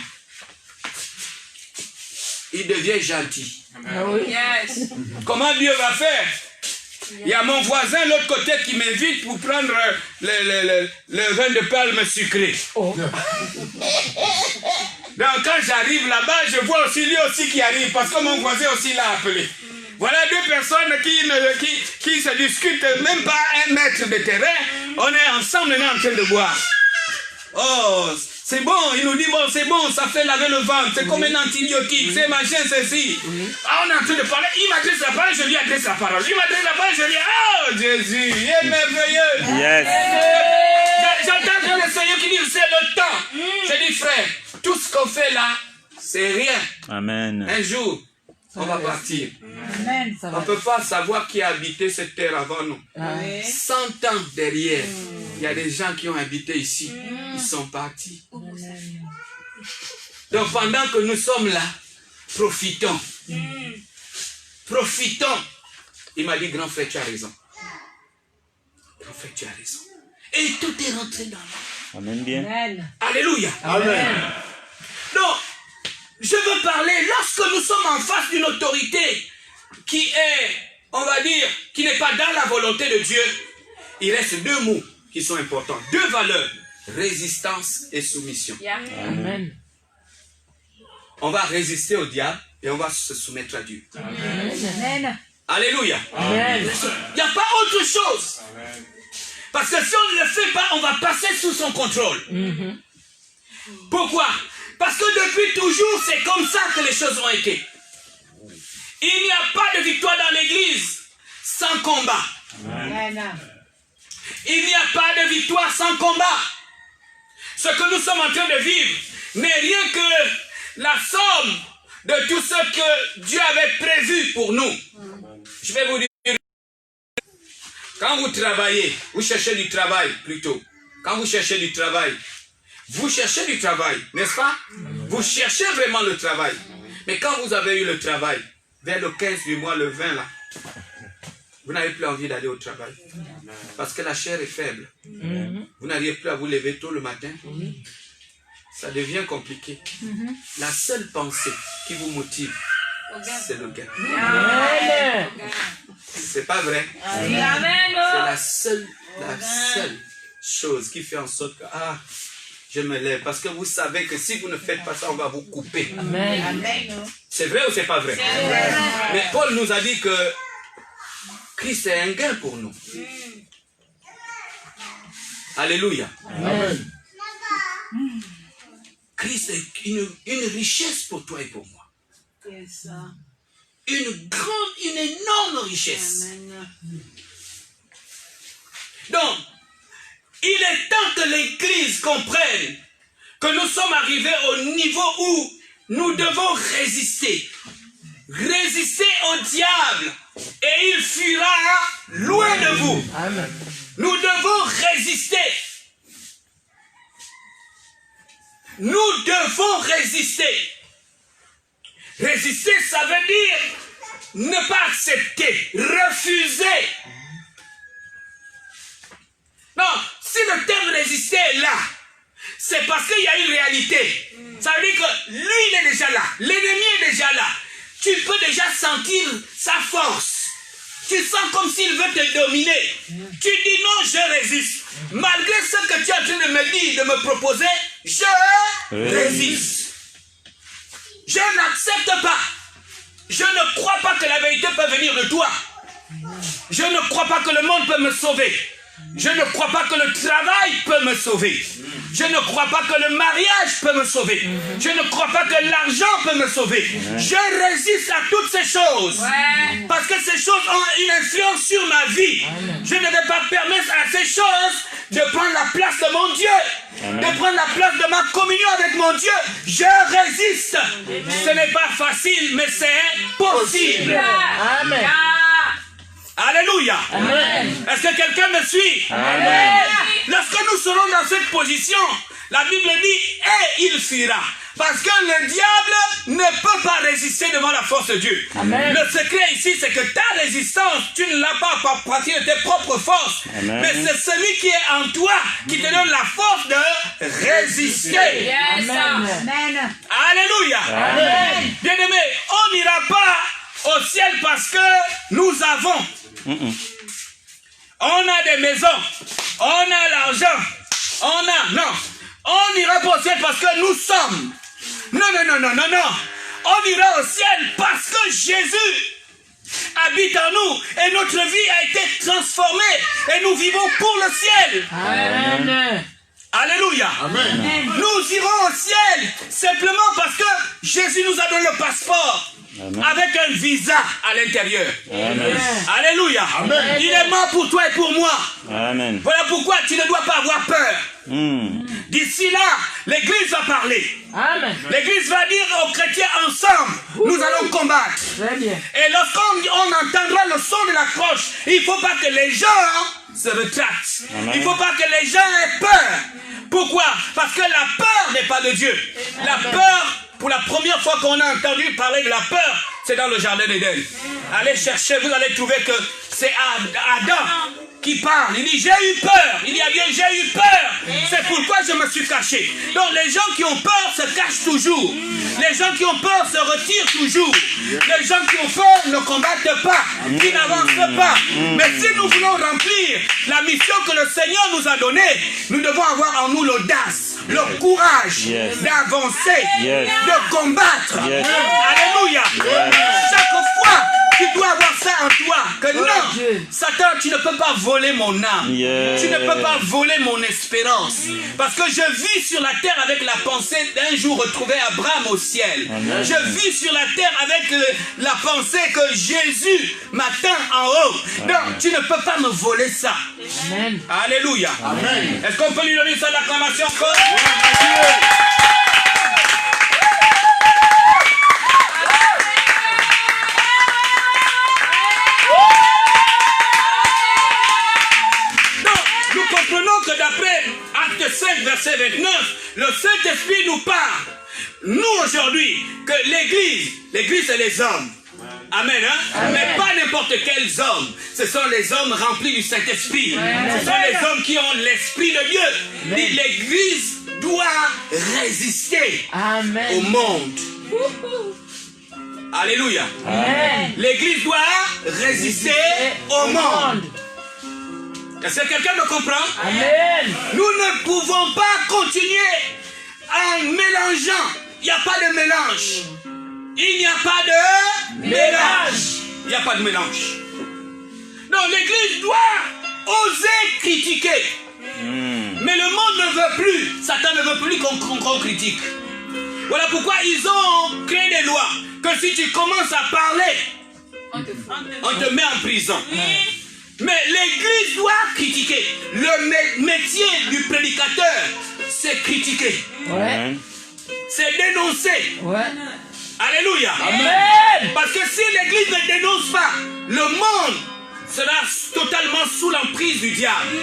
S1: il devient gentil. Comment Dieu va faire? Il y a mon voisin de l'autre côté qui m'invite pour prendre le vin de palme sucré. Donc quand j'arrive là-bas, je vois aussi lui aussi qui arrive, parce que mon voisin aussi l'a appelé. Voilà 2 personnes qui se discutent, même pas 1 mètre de terrain. On est ensemble, on est en train de boire. Oh, c'est bon, il nous dit, bon, c'est bon, ça fait laver le ventre, c'est comme un antibiotique, c'est machin, ceci. Ah, on est en train de parler, il m'adresse la parole, je lui adresse la parole. Il m'adresse la parole, je lui dis, oh, Jésus, il est merveilleux. J'entends le Seigneur qui dit, c'est le temps. Je dis, frère, tout ce qu'on fait là, c'est rien.
S2: Amen.
S1: Un jour, on va partir.
S5: Amen.
S1: On ne peut pas savoir qui a habité cette terre avant nous. 100 ans derrière, il y a des gens qui ont habité ici. Ils sont partis. Donc pendant que nous sommes là, profitons. Profitons. Il m'a dit, grand frère, tu as raison. Grand frère, tu as raison. Et tout est rentré dans l'ordre.
S2: Amen bien.
S1: Alléluia.
S4: Amen.
S1: Donc, je veux parler, lorsque nous sommes en face d'une autorité qui est, on va dire, qui n'est pas dans la volonté de Dieu, il reste 2 mots qui sont importants, 2 valeurs résistance et soumission.
S5: Amen.
S1: On va résister au diable et on va se soumettre à Dieu.
S3: Amen.
S1: Alléluia.
S5: Amen.
S1: Il n'y a pas autre chose. Parce que si on ne le fait pas, on va passer sous son contrôle. Pourquoi? Parce que depuis toujours, c'est comme ça que les choses ont été. Il n'y a pas de victoire dans l'église sans combat.
S3: Amen.
S1: Il n'y a pas de victoire sans combat. Ce que nous sommes en train de vivre n'est rien que la somme de tout ce que Dieu avait prévu pour nous. Je vais vous dire, quand vous travaillez, vous cherchez du travail plutôt. Quand vous cherchez du travail, n'est-ce pas? Vous cherchez vraiment le travail. Mais quand vous avez eu le travail, vers le 15 du mois, le 20 là, vous n'avez plus envie d'aller au travail. Parce que la chair est faible. Vous n'arrivez plus à vous lever tôt le matin. Ça devient compliqué. La seule pensée qui vous motive, c'est le gain.
S5: Amen.
S1: C'est pas vrai? C'est la seule chose qui fait en sorte que, je me lève. Parce que vous savez que si vous ne faites pas ça, on va vous couper.
S5: Amen.
S1: C'est vrai ou c'est pas vrai? Mais Paul nous a dit que Christ est un gain pour nous. Alléluia.
S4: Amen.
S1: Christ est une richesse pour toi et pour moi. Une énorme richesse. Donc, il est temps que l'Église comprenne que nous sommes arrivés au niveau où nous devons résister. Résister au diable et il fuira loin de vous.
S5: Amen.
S1: Nous devons résister. Nous devons résister. Résister, ça veut dire ne pas accepter, refuser. Non, si le terme résister est là, c'est parce qu'il y a une réalité. Ça veut dire que lui, il est déjà là. L'ennemi est déjà là. Tu peux déjà sentir sa force. Tu sens comme s'il veut te dominer. Tu dis non, je résiste. Malgré ce que tu es en train de me dire, de me proposer, je résiste. Je n'accepte pas. Je ne crois pas que la vérité peut venir de toi. Je ne crois pas que le monde peut me sauver. Je ne crois pas que le travail peut me sauver. Je ne crois pas que le mariage peut me sauver. Je ne crois pas que l'argent peut me sauver. Je résiste à toutes ces choses. Parce que ces choses ont une influence sur ma vie. Je ne vais pas permettre à ces choses de prendre la place de mon Dieu. De prendre la place de ma communion avec mon Dieu. Je résiste. Ce n'est pas facile, mais c'est possible.
S5: Amen.
S1: Alléluia.
S5: Amen.
S1: Est-ce que quelqu'un me suit?
S5: Amen.
S1: Lorsque nous serons dans cette position, la Bible dit, et il fuira. Parce que le diable ne peut pas résister devant la force de Dieu.
S5: Amen.
S1: Le secret ici, c'est que ta résistance, tu ne l'as pas par partir de tes propres forces.
S2: Amen.
S1: Mais c'est celui qui est en toi qui te donne la force de résister.
S3: Amen.
S1: Alléluia.
S5: Amen.
S1: Bien-aimé, on n'ira pas au ciel parce que nous avons. On a des maisons, on a l'argent, non. On ira pas au ciel parce que nous sommes. Non. On ira au ciel parce que Jésus habite en nous et notre vie a été transformée et nous vivons pour le ciel.
S5: Amen.
S1: Alléluia.
S4: Amen.
S1: Nous irons au ciel simplement parce que Jésus nous a donné le passeport.
S2: Amen.
S1: Avec un visa à l'intérieur.
S2: Amen.
S1: Alléluia.
S4: Amen.
S1: Il est mort pour toi et pour moi.
S2: Amen.
S1: Voilà pourquoi tu ne dois pas avoir peur. D'ici là, l'Église va parler.
S5: Amen.
S1: L'Église va dire aux chrétiens ensemble, nous allons combattre.
S5: Très bien.
S1: Et lorsqu'on entendra le son de la cloche, il ne faut pas que les gens se retractent.
S2: Amen.
S1: Il ne faut pas que les gens aient peur. Pourquoi? Parce que la peur n'est pas de Dieu. La peur, pour la première fois qu'on a entendu parler de la peur, c'est dans le jardin d'Éden. Allez chercher, vous allez trouver que c'est Adam qui parle. Il dit, j'ai eu peur. Il dit à Dieu, j'ai eu peur. C'est pourquoi je me suis caché. Donc les gens qui ont peur se cachent toujours. Les gens qui ont peur se retirent toujours. Les gens qui ont peur ne combattent pas. Ils n'avancent pas. Mais si nous voulons remplir la mission que le Seigneur nous a donnée, nous devons avoir en nous l'audace, le courage d'avancer, de combattre. Alléluia. Chaque fois, tu dois avoir ça en toi. Que non, Satan, tu ne peux pas voler mon âme. Tu ne peux pas voler mon espérance. Parce que je vis sur la terre avec la pensée d'un jour retrouver Abraham au ciel. Je vis sur la terre avec la pensée que Jésus m'attend en haut. Donc, tu ne peux pas me voler ça.
S5: Amen.
S1: Alléluia.
S4: Amen.
S1: Est-ce qu'on peut lui donner ça l'acclamation encore? Que d'après Acte 5, verset 29, le Saint-Esprit nous parle, nous aujourd'hui, que l'Église c'est les hommes. Amen, hein? Amen. Mais pas n'importe quels hommes. Ce sont les hommes remplis du Saint-Esprit. Ce sont les hommes qui ont l'Esprit de Dieu. L'Église doit résister au monde. Alléluia. L'Église doit résister au monde. Est-ce que quelqu'un me comprend?
S5: Amen.
S1: Nous ne pouvons pas continuer en mélangeant. Il n'y a pas de mélange. Il n'y a pas de mélange. Il n'y a pas de mélange. Donc l'Église doit oser critiquer. Mais le monde ne veut plus. Satan ne veut plus qu'on critique. Voilà pourquoi ils ont créé des lois. Que si tu commences à parler, on te met en prison. Mais l'Église doit critiquer. Le métier du prédicateur, c'est critiquer. C'est dénoncer. Alléluia.
S5: Amen.
S1: Parce que si l'Église ne dénonce pas, le monde sera totalement sous l'emprise du diable.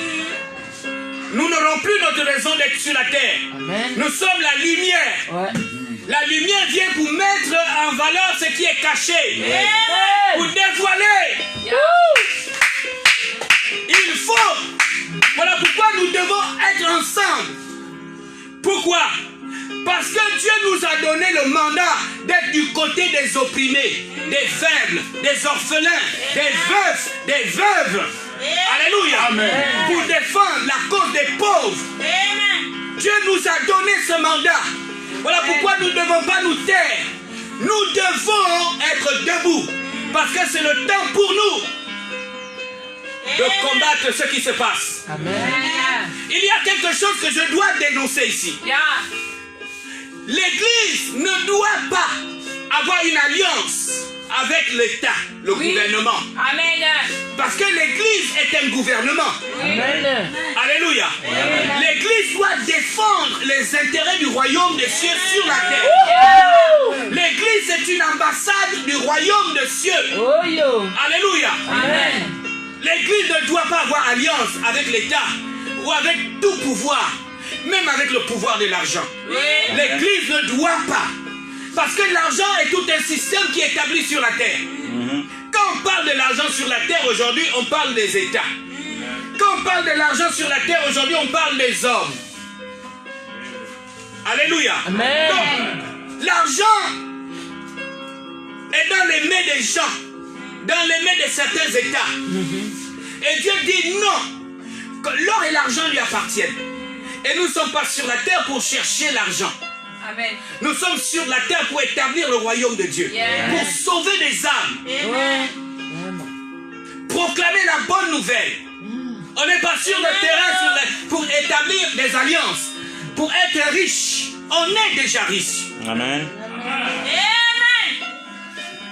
S1: Nous n'aurons plus notre raison d'être sur la terre.
S5: Amen.
S1: Nous sommes la lumière. La lumière vient pour mettre en valeur ce qui est caché. Pour dévoiler. Il faut. Voilà pourquoi nous devons être ensemble. Pourquoi? Parce que Dieu nous a donné le mandat d'être du côté des opprimés, des faibles, des orphelins, des veufs, des veuves. Alléluia.
S4: Amen.
S1: Pour défendre la cause des pauvres. Dieu nous a donné ce mandat. Voilà pourquoi nous ne devons pas nous taire. Nous devons être debout. Parce que c'est le temps pour nous de combattre ce qui se passe.
S5: Amen.
S1: Il y a quelque chose que je dois dénoncer ici. L'Église ne doit pas avoir une alliance avec l'État, le gouvernement.
S3: Amen.
S1: Parce que l'Église est un gouvernement.
S5: Amen.
S1: Alléluia. L'Église doit défendre les intérêts du royaume des cieux sur la terre. L'Église est une ambassade du royaume des cieux. Alléluia.
S5: Amen.
S1: L'Église ne doit pas avoir alliance avec l'État ou avec tout pouvoir, même avec le pouvoir de l'argent. L'Église ne doit pas. Parce que l'argent est tout un système qui est établi sur la terre. Quand on parle de l'argent sur la terre aujourd'hui, on parle des États. Quand on parle de l'argent sur la terre aujourd'hui, on parle des hommes. Alléluia.
S5: Amen.
S1: Donc, l'argent est dans les mains des gens, dans les mains de certains États. Et Dieu dit non, que l'or et l'argent lui appartiennent. Et nous ne sommes pas sur la terre pour chercher l'argent.
S3: Amen.
S1: Nous sommes sur la terre pour établir le royaume de Dieu. Pour sauver des âmes. Proclamer la bonne nouvelle. On n'est pas sur le terrain pour établir des alliances. Pour être riche. On est déjà riche.
S2: Amen.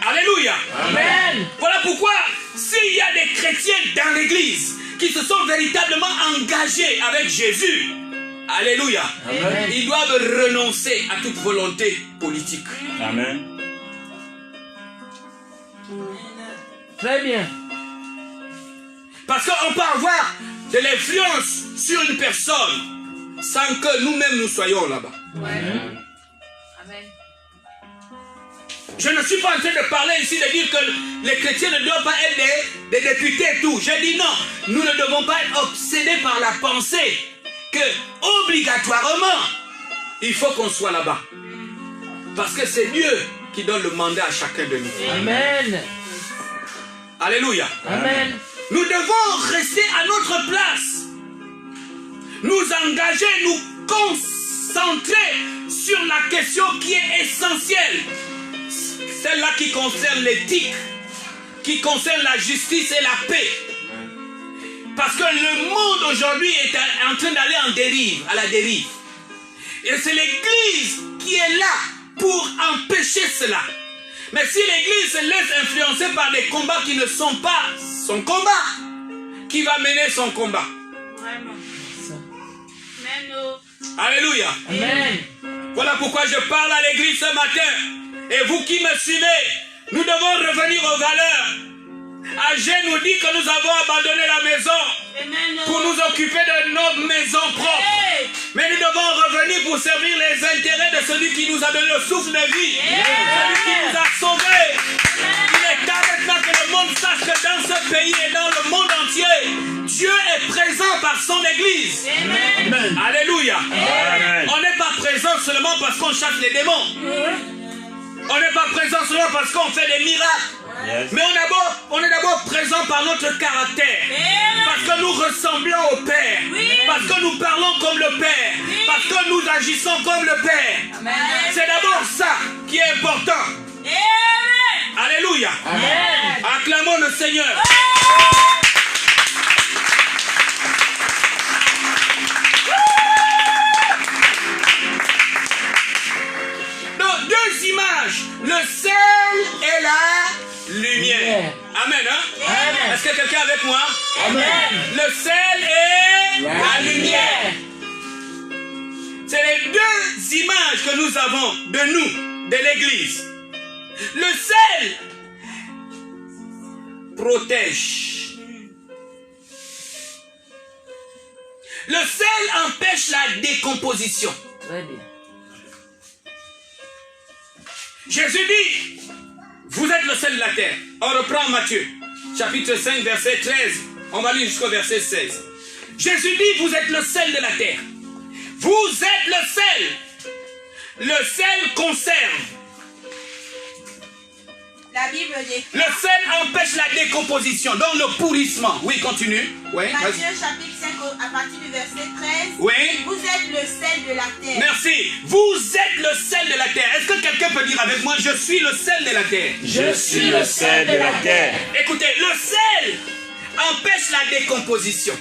S1: Alléluia.
S5: Amen.
S1: Voilà pourquoi s'il y a des chrétiens dans l'église qui se sont véritablement engagés avec Jésus, alléluia, ils doivent renoncer à toute volonté politique.
S2: Amen.
S5: Très bien.
S1: Parce qu'on peut avoir de l'influence sur une personne sans que nous-mêmes nous soyons là-bas.
S3: Amen.
S1: Je ne suis pas en train de parler ici de dire que les chrétiens ne doivent pas être des députés et tout. Je dis non, nous ne devons pas être obsédés par la pensée que obligatoirement, il faut qu'on soit là-bas. Parce que c'est Dieu qui donne le mandat à chacun de nous.
S5: Amen.
S1: Alléluia.
S5: Amen.
S1: Nous devons rester à notre place. Nous engager, nous concentrer sur la question qui est essentielle. Celle-là qui concerne l'éthique, qui concerne la justice et la paix. Parce que le monde aujourd'hui est en train d'aller en dérive, à la dérive. Et c'est l'Église qui est là pour empêcher cela. Mais si l'Église se laisse influencer par des combats qui ne sont pas son combat, qui va mener son combat?
S3: Vraiment. Amen.
S1: Alléluia.
S5: Amen.
S1: Voilà pourquoi je parle à l'Église ce matin. Et vous qui me suivez, nous devons revenir aux valeurs. Agé nous dit que nous avons abandonné la maison pour nous occuper de nos maisons propres. Mais nous devons revenir pour servir les intérêts de celui qui nous a donné le souffle de vie. Celui qui nous a sauvés. Il est temps maintenant que le monde sache que dans ce pays et dans le monde entier, Dieu est présent par son Église.
S4: Amen.
S1: Alléluia.
S2: Amen.
S1: On n'est pas présent seulement parce qu'on chasse les démons. On n'est pas présent seulement parce qu'on fait des miracles.
S2: Yes.
S1: Mais on est d'abord présent par notre caractère. Parce que nous ressemblons au Père. Parce que nous parlons comme le Père. Parce que nous agissons comme le Père. C'est d'abord ça qui est important. Alléluia.
S5: Amen.
S1: Acclamons le Seigneur. Donc, deux images. Le sel et la lumière. Amen, hein?
S5: Amen.
S1: Est-ce que quelqu'un est avec moi?
S5: Amen.
S1: Le sel et la lumière. C'est les deux images que nous avons de nous, de l'Église. Le sel protège. Le sel empêche la décomposition.
S5: Très bien.
S1: Jésus dit, vous êtes le sel de la terre. On reprend Matthieu, chapitre 5, verset 13. On va lire jusqu'au verset 16. Jésus dit, vous êtes le sel de la terre. Vous êtes le sel. Le sel conserve.
S3: La Bible dit.
S1: Le sel empêche la décomposition, donc le pourrissement. Oui, continue. Oui,
S3: Matthieu chapitre 5 à partir du verset 13.
S1: oui.
S3: Vous êtes le sel de la terre.
S1: Merci. Vous êtes le sel de la terre. Est-ce que quelqu'un peut dire avec moi, je suis le sel de la terre?
S2: Je suis le sel de la terre.
S1: Écoutez, le sel empêche la décomposition.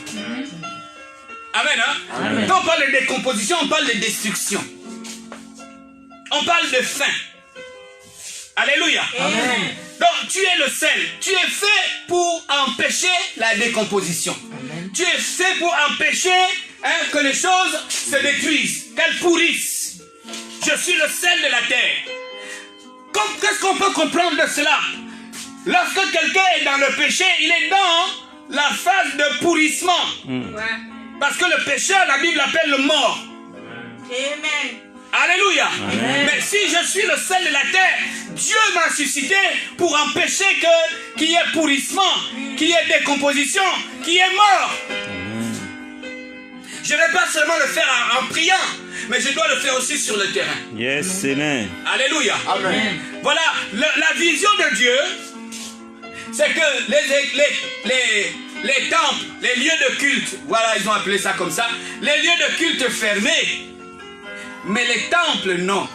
S1: Amen, hein?
S5: Amen.
S1: Quand on parle de décomposition, on parle de destruction. On parle de faim. Alléluia.
S5: Amen.
S1: Donc, tu es le sel. Tu es fait pour empêcher la décomposition.
S5: Amen.
S1: Tu es fait pour empêcher que les choses se détruisent, qu'elles pourrissent. Je suis le sel de la terre. Qu'est-ce qu'on peut comprendre de cela? Lorsque quelqu'un est dans le péché, il est dans la phase de pourrissement. Parce que le pécheur, la Bible appelle le mort.
S3: Amen.
S1: Alléluia.
S5: Amen.
S1: Mais si je suis le sel de la terre, Dieu m'a suscité pour empêcher qu'il y ait pourrissement, qu'il y ait décomposition, qu'il y ait mort. Je ne vais pas seulement le faire en priant, mais je dois le faire aussi sur le terrain.
S2: Yes, Amen.
S1: Alléluia.
S4: Amen.
S1: Voilà, la vision de Dieu, c'est que les temples, les lieux de culte, voilà, ils ont appelé ça comme ça, les lieux de culte fermés, mais les temples, non.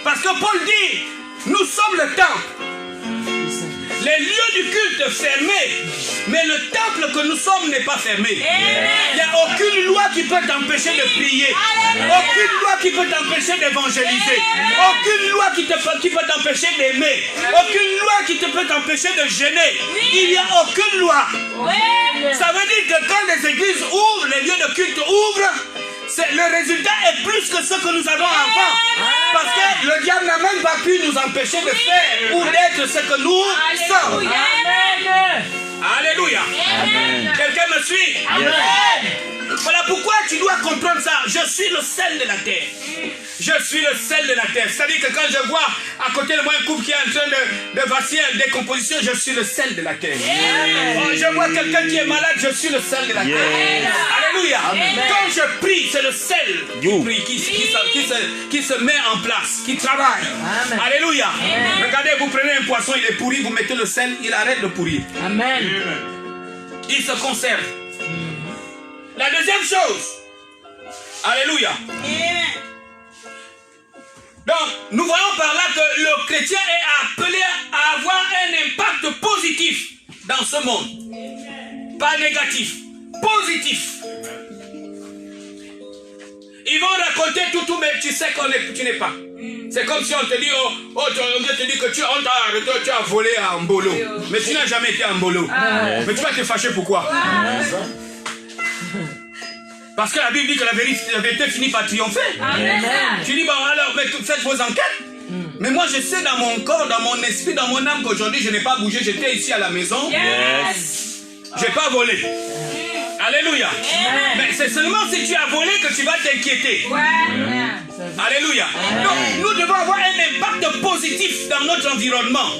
S1: Parce que Paul dit, nous sommes le temple. Les lieux du culte fermés, mais le temple que nous sommes n'est pas fermé. Il n'y a aucune loi qui peut t'empêcher de prier. Aucune loi qui peut t'empêcher d'évangéliser. Aucune loi qui peut t'empêcher d'aimer. Aucune loi qui peut t'empêcher de jeûner. Il n'y a aucune loi. Ça veut dire que quand les églises ouvrent, les lieux de culte ouvrent, le résultat est plus que ce que nous avons avant. Parce que le diable n'a même pas pu nous empêcher de faire ou d'être ce que nous sommes.
S5: Amen.
S1: Alléluia.
S2: Amen.
S1: Quelqu'un me suit?
S5: Amen.
S1: Voilà pourquoi tu dois comprendre ça. Je suis le sel de la terre. Je suis le sel de la terre. C'est-à-dire que quand je vois à côté de moi un couple qui est en train de vaciller en décomposition, je suis le sel de la terre. Oh, je vois quelqu'un qui est malade, je suis le sel de la terre. Alléluia. Quand je prie, c'est le sel qui prie, qui se met en place, qui travaille. Alléluia. Regardez, vous prenez un poisson, il est pourri, vous mettez le sel, il arrête de pourrir.
S5: Amen.
S1: Il se conserve. La deuxième chose. Alléluia. Donc, nous voyons par là que le chrétien est appelé à avoir un impact positif dans ce monde. Pas négatif, positif. Ils vont raconter tout, mais tu sais que tu n'es pas. C'est comme si on te dit, on te dit que tu as volé à Mbolo. Mais tu n'as jamais été à Mbolo. Mais tu vas te fâcher pourquoi? Parce que la Bible dit que la vérité finit par triompher. Tu dis, bon alors, faites vos enquêtes. Mais moi je sais dans mon corps, dans mon esprit, dans mon âme qu'aujourd'hui je n'ai pas bougé. J'étais ici à la maison. Je n'ai pas volé. Alléluia. Mais c'est seulement si tu as volé que tu vas t'inquiéter. Alléluia. Donc nous devons avoir un impact positif dans notre environnement.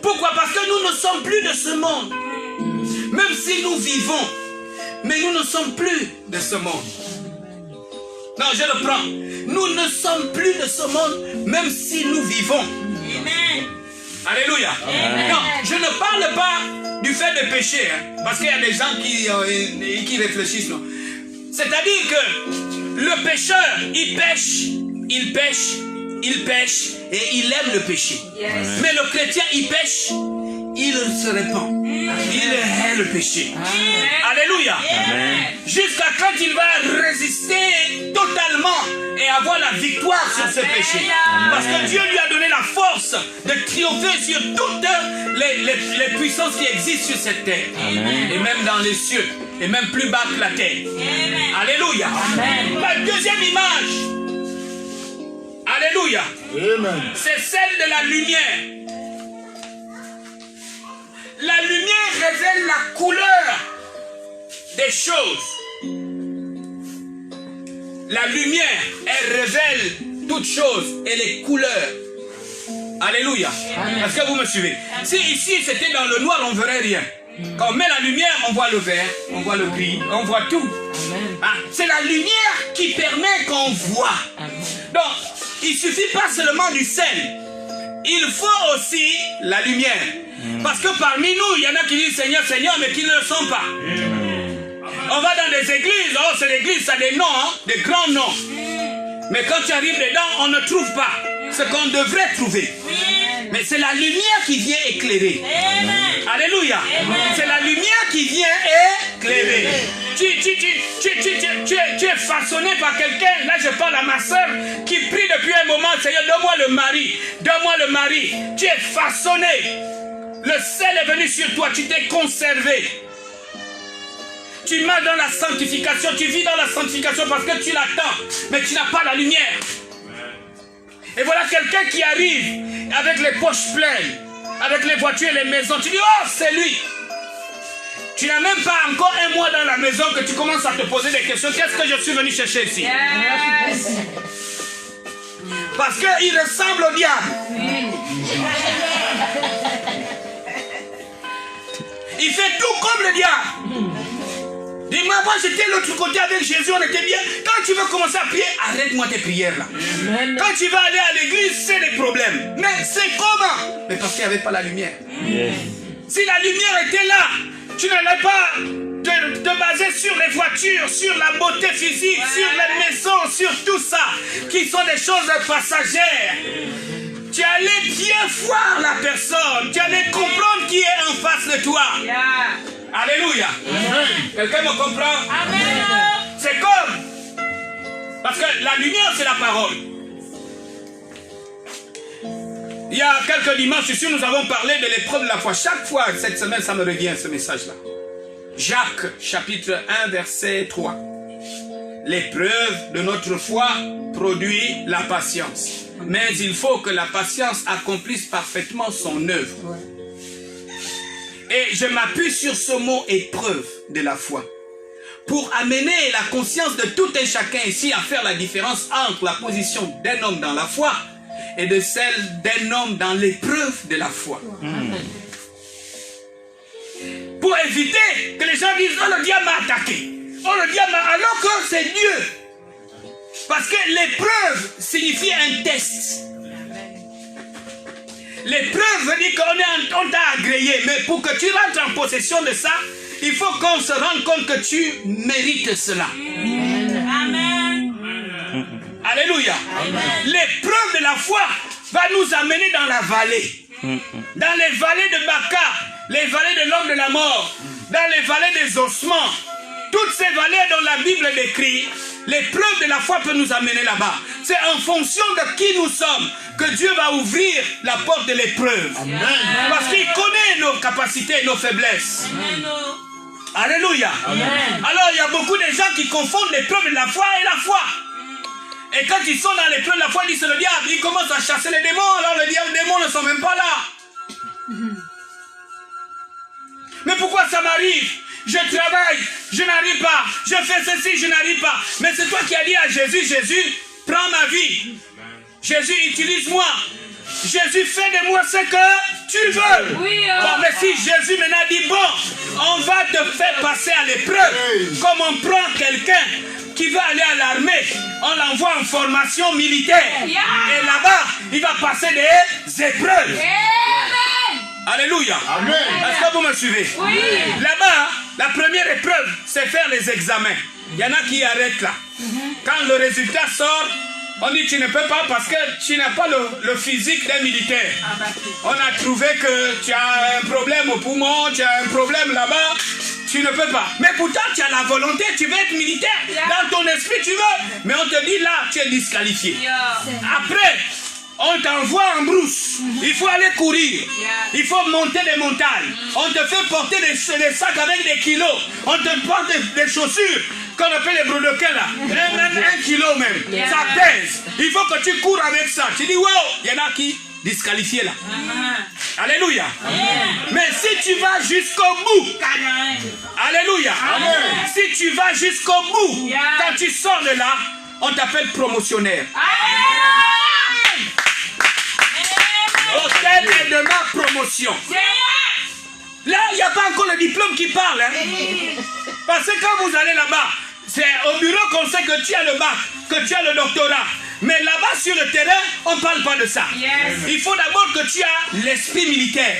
S1: Pourquoi? Parce que nous ne sommes plus de ce monde. Même si nous vivons, mais nous ne sommes plus de ce monde. Non, je le prends. Nous ne sommes plus de ce monde, même si nous vivons. Alléluia. Non, je ne parle pas du fait de pécher, parce qu'il y a des gens qui réfléchissent. C'est-à-dire que le pécheur, il pêche et il aime le péché. Mais le chrétien, il pêche, il se répand. Il hait le péché. Alléluia. Jusqu'à quand il va résister totalement et avoir la victoire sur ce péché. Parce que Dieu lui a donné la force de triompher sur toutes les puissances qui existent sur cette terre. Et même dans les cieux. Et même plus bas que la terre. Alléluia. La deuxième image. Alléluia. C'est celle de la lumière. La lumière révèle la couleur des choses. La lumière, elle révèle toutes choses et les couleurs. Alléluia. Est-ce que vous me suivez? Si ici c'était dans le noir, on ne verrait rien. Quand on met la lumière, on voit le vert, on voit le gris, on voit tout. C'est la lumière qui permet qu'on voit. Donc, il ne suffit pas seulement du sel. Il faut aussi la lumière. Parce que parmi nous, il y en a qui disent Seigneur, Seigneur, mais qui ne le sont pas. On va dans des églises, oh c'est l'église, ça a des noms, des grands noms. Mais quand tu arrives dedans, on ne trouve pas ce qu'on devrait trouver. Mais c'est la lumière qui vient éclairer. Alléluia. C'est la lumière qui vient éclairer. Tu es façonné par quelqu'un. Là, je parle à ma soeur qui prie depuis un moment. Seigneur, donne-moi le mari. Donne-moi le mari. Tu es façonné. Le sel est venu sur toi. Tu t'es conservé. Tu marches dans la sanctification. Tu vis dans la sanctification parce que tu l'attends. Mais tu n'as pas la lumière. Et voilà quelqu'un qui arrive avec les poches pleines, avec les voitures et les maisons. Tu dis, oh, c'est lui. Tu n'as même pas encore un mois dans la maison que tu commences à te poser des questions. Qu'est-ce que je suis venu chercher ici? Parce qu'il ressemble au diable. Il fait tout comme le diable. Dis-moi, moi j'étais de l'autre côté avec Jésus, on était bien. Quand tu veux commencer à prier, arrête-moi tes prières là. Quand tu vas aller à l'église, c'est des problèmes. Mais c'est comment? Mais parce qu'il n'y avait pas la lumière. Si la lumière était là, tu n'allais pas te baser sur les voitures, sur la beauté physique, sur les maisons, sur tout ça, qui sont des choses passagères. Tu allais bien voir la personne, tu allais comprendre qui est en face de toi. Alléluia. Quelqu'un me comprend? C'est comme. Parce que la lumière, c'est la parole. Il y a quelques dimanches ici, nous avons parlé de l'épreuve de la foi. Chaque fois, cette semaine, ça me revient, ce message-là. Jacques, chapitre 1, verset 3. L'épreuve de notre foi produit la patience. Mais il faut que la patience accomplisse parfaitement son œuvre. Et je m'appuie sur ce mot épreuve de la foi. pour amener la conscience de tout un chacun ici à faire la différence entre la position d'un homme dans la foi et de celle d'un homme dans l'épreuve de la foi. Pour éviter que les gens disent « Oh, le diable m'a attaqué. Oh, le diable m'a... » Alors que c'est Dieu. Parce que l'épreuve signifie un test. L'épreuve veut dire qu'on t'a agréé. Mais pour que tu rentres en possession de ça, il faut qu'on se rende compte que tu mérites cela.
S3: Amen.
S1: Alléluia. L'épreuve de la foi va nous amener dans la vallée. Dans les vallées de Baca, les vallées de l'homme de la mort, dans les vallées des ossements. Toutes ces vallées dont la Bible décrit, l'épreuve de la foi peut nous amener là-bas. C'est en fonction de qui nous sommes que Dieu va ouvrir la porte de l'épreuve. Parce qu'il connaît nos capacités et nos faiblesses.
S3: Amen.
S1: Alléluia. Alors il y a beaucoup de gens qui confondent l'épreuve de la foi et la foi. Et quand ils sont dans l'épreuve de la foi, ils disent c'est le diable. Ils commencent à chasser les démons. Alors les démons ne sont même pas là. Mais pourquoi ça m'arrive? Je travaille, je n'arrive pas. Je fais ceci, je n'arrive pas. Mais c'est toi qui as dit à Jésus, Jésus, prends ma vie. Jésus, utilise-moi. Jésus, fais de moi ce que tu veux.
S3: Oui,
S1: Bon, mais si Jésus maintenant dit, bon, on va te faire passer à l'épreuve. Comme on prend quelqu'un qui veut aller à l'armée, on l'envoie en formation militaire. Et là-bas, il va passer des épreuves. Alléluia.
S4: Amen.
S1: Est-ce que vous me suivez?
S3: Oui.
S1: Là-bas, la première épreuve, c'est faire les examens. Il y en a qui arrêtent là. Quand le résultat sort, on dit tu ne peux pas parce que tu n'as pas le physique d'un militaire. On a trouvé que tu as un problème au poumon, tu as un problème là-bas. Tu ne peux pas. Mais pourtant, tu as la volonté, tu veux être militaire. Dans ton esprit, tu veux. Mais on te dit là, tu es disqualifié. Après, on t'envoie en brousse. Il faut aller courir. Il faut monter des montagnes. On te fait porter des sacs avec des kilos. On te porte des chaussures qu'on appelle les brodequins là. Un kilo même. Ça pèse. Il faut que tu cours avec ça. Tu dis, wow, il y en a qui disqualifiés là. Alléluia. Mais si tu vas jusqu'au bout. Alléluia. Si tu vas jusqu'au bout, quand tu sors de là, on t'appelle promotionnaire. Auquel est de ma promotion. Là, il n'y a pas encore le diplôme qui parle. Hein? Parce que quand vous allez là-bas, c'est au bureau qu'on sait que tu as le bac, que tu as le doctorat. Mais là-bas, sur le terrain, on ne parle pas de ça. Il faut d'abord que tu as l'esprit militaire.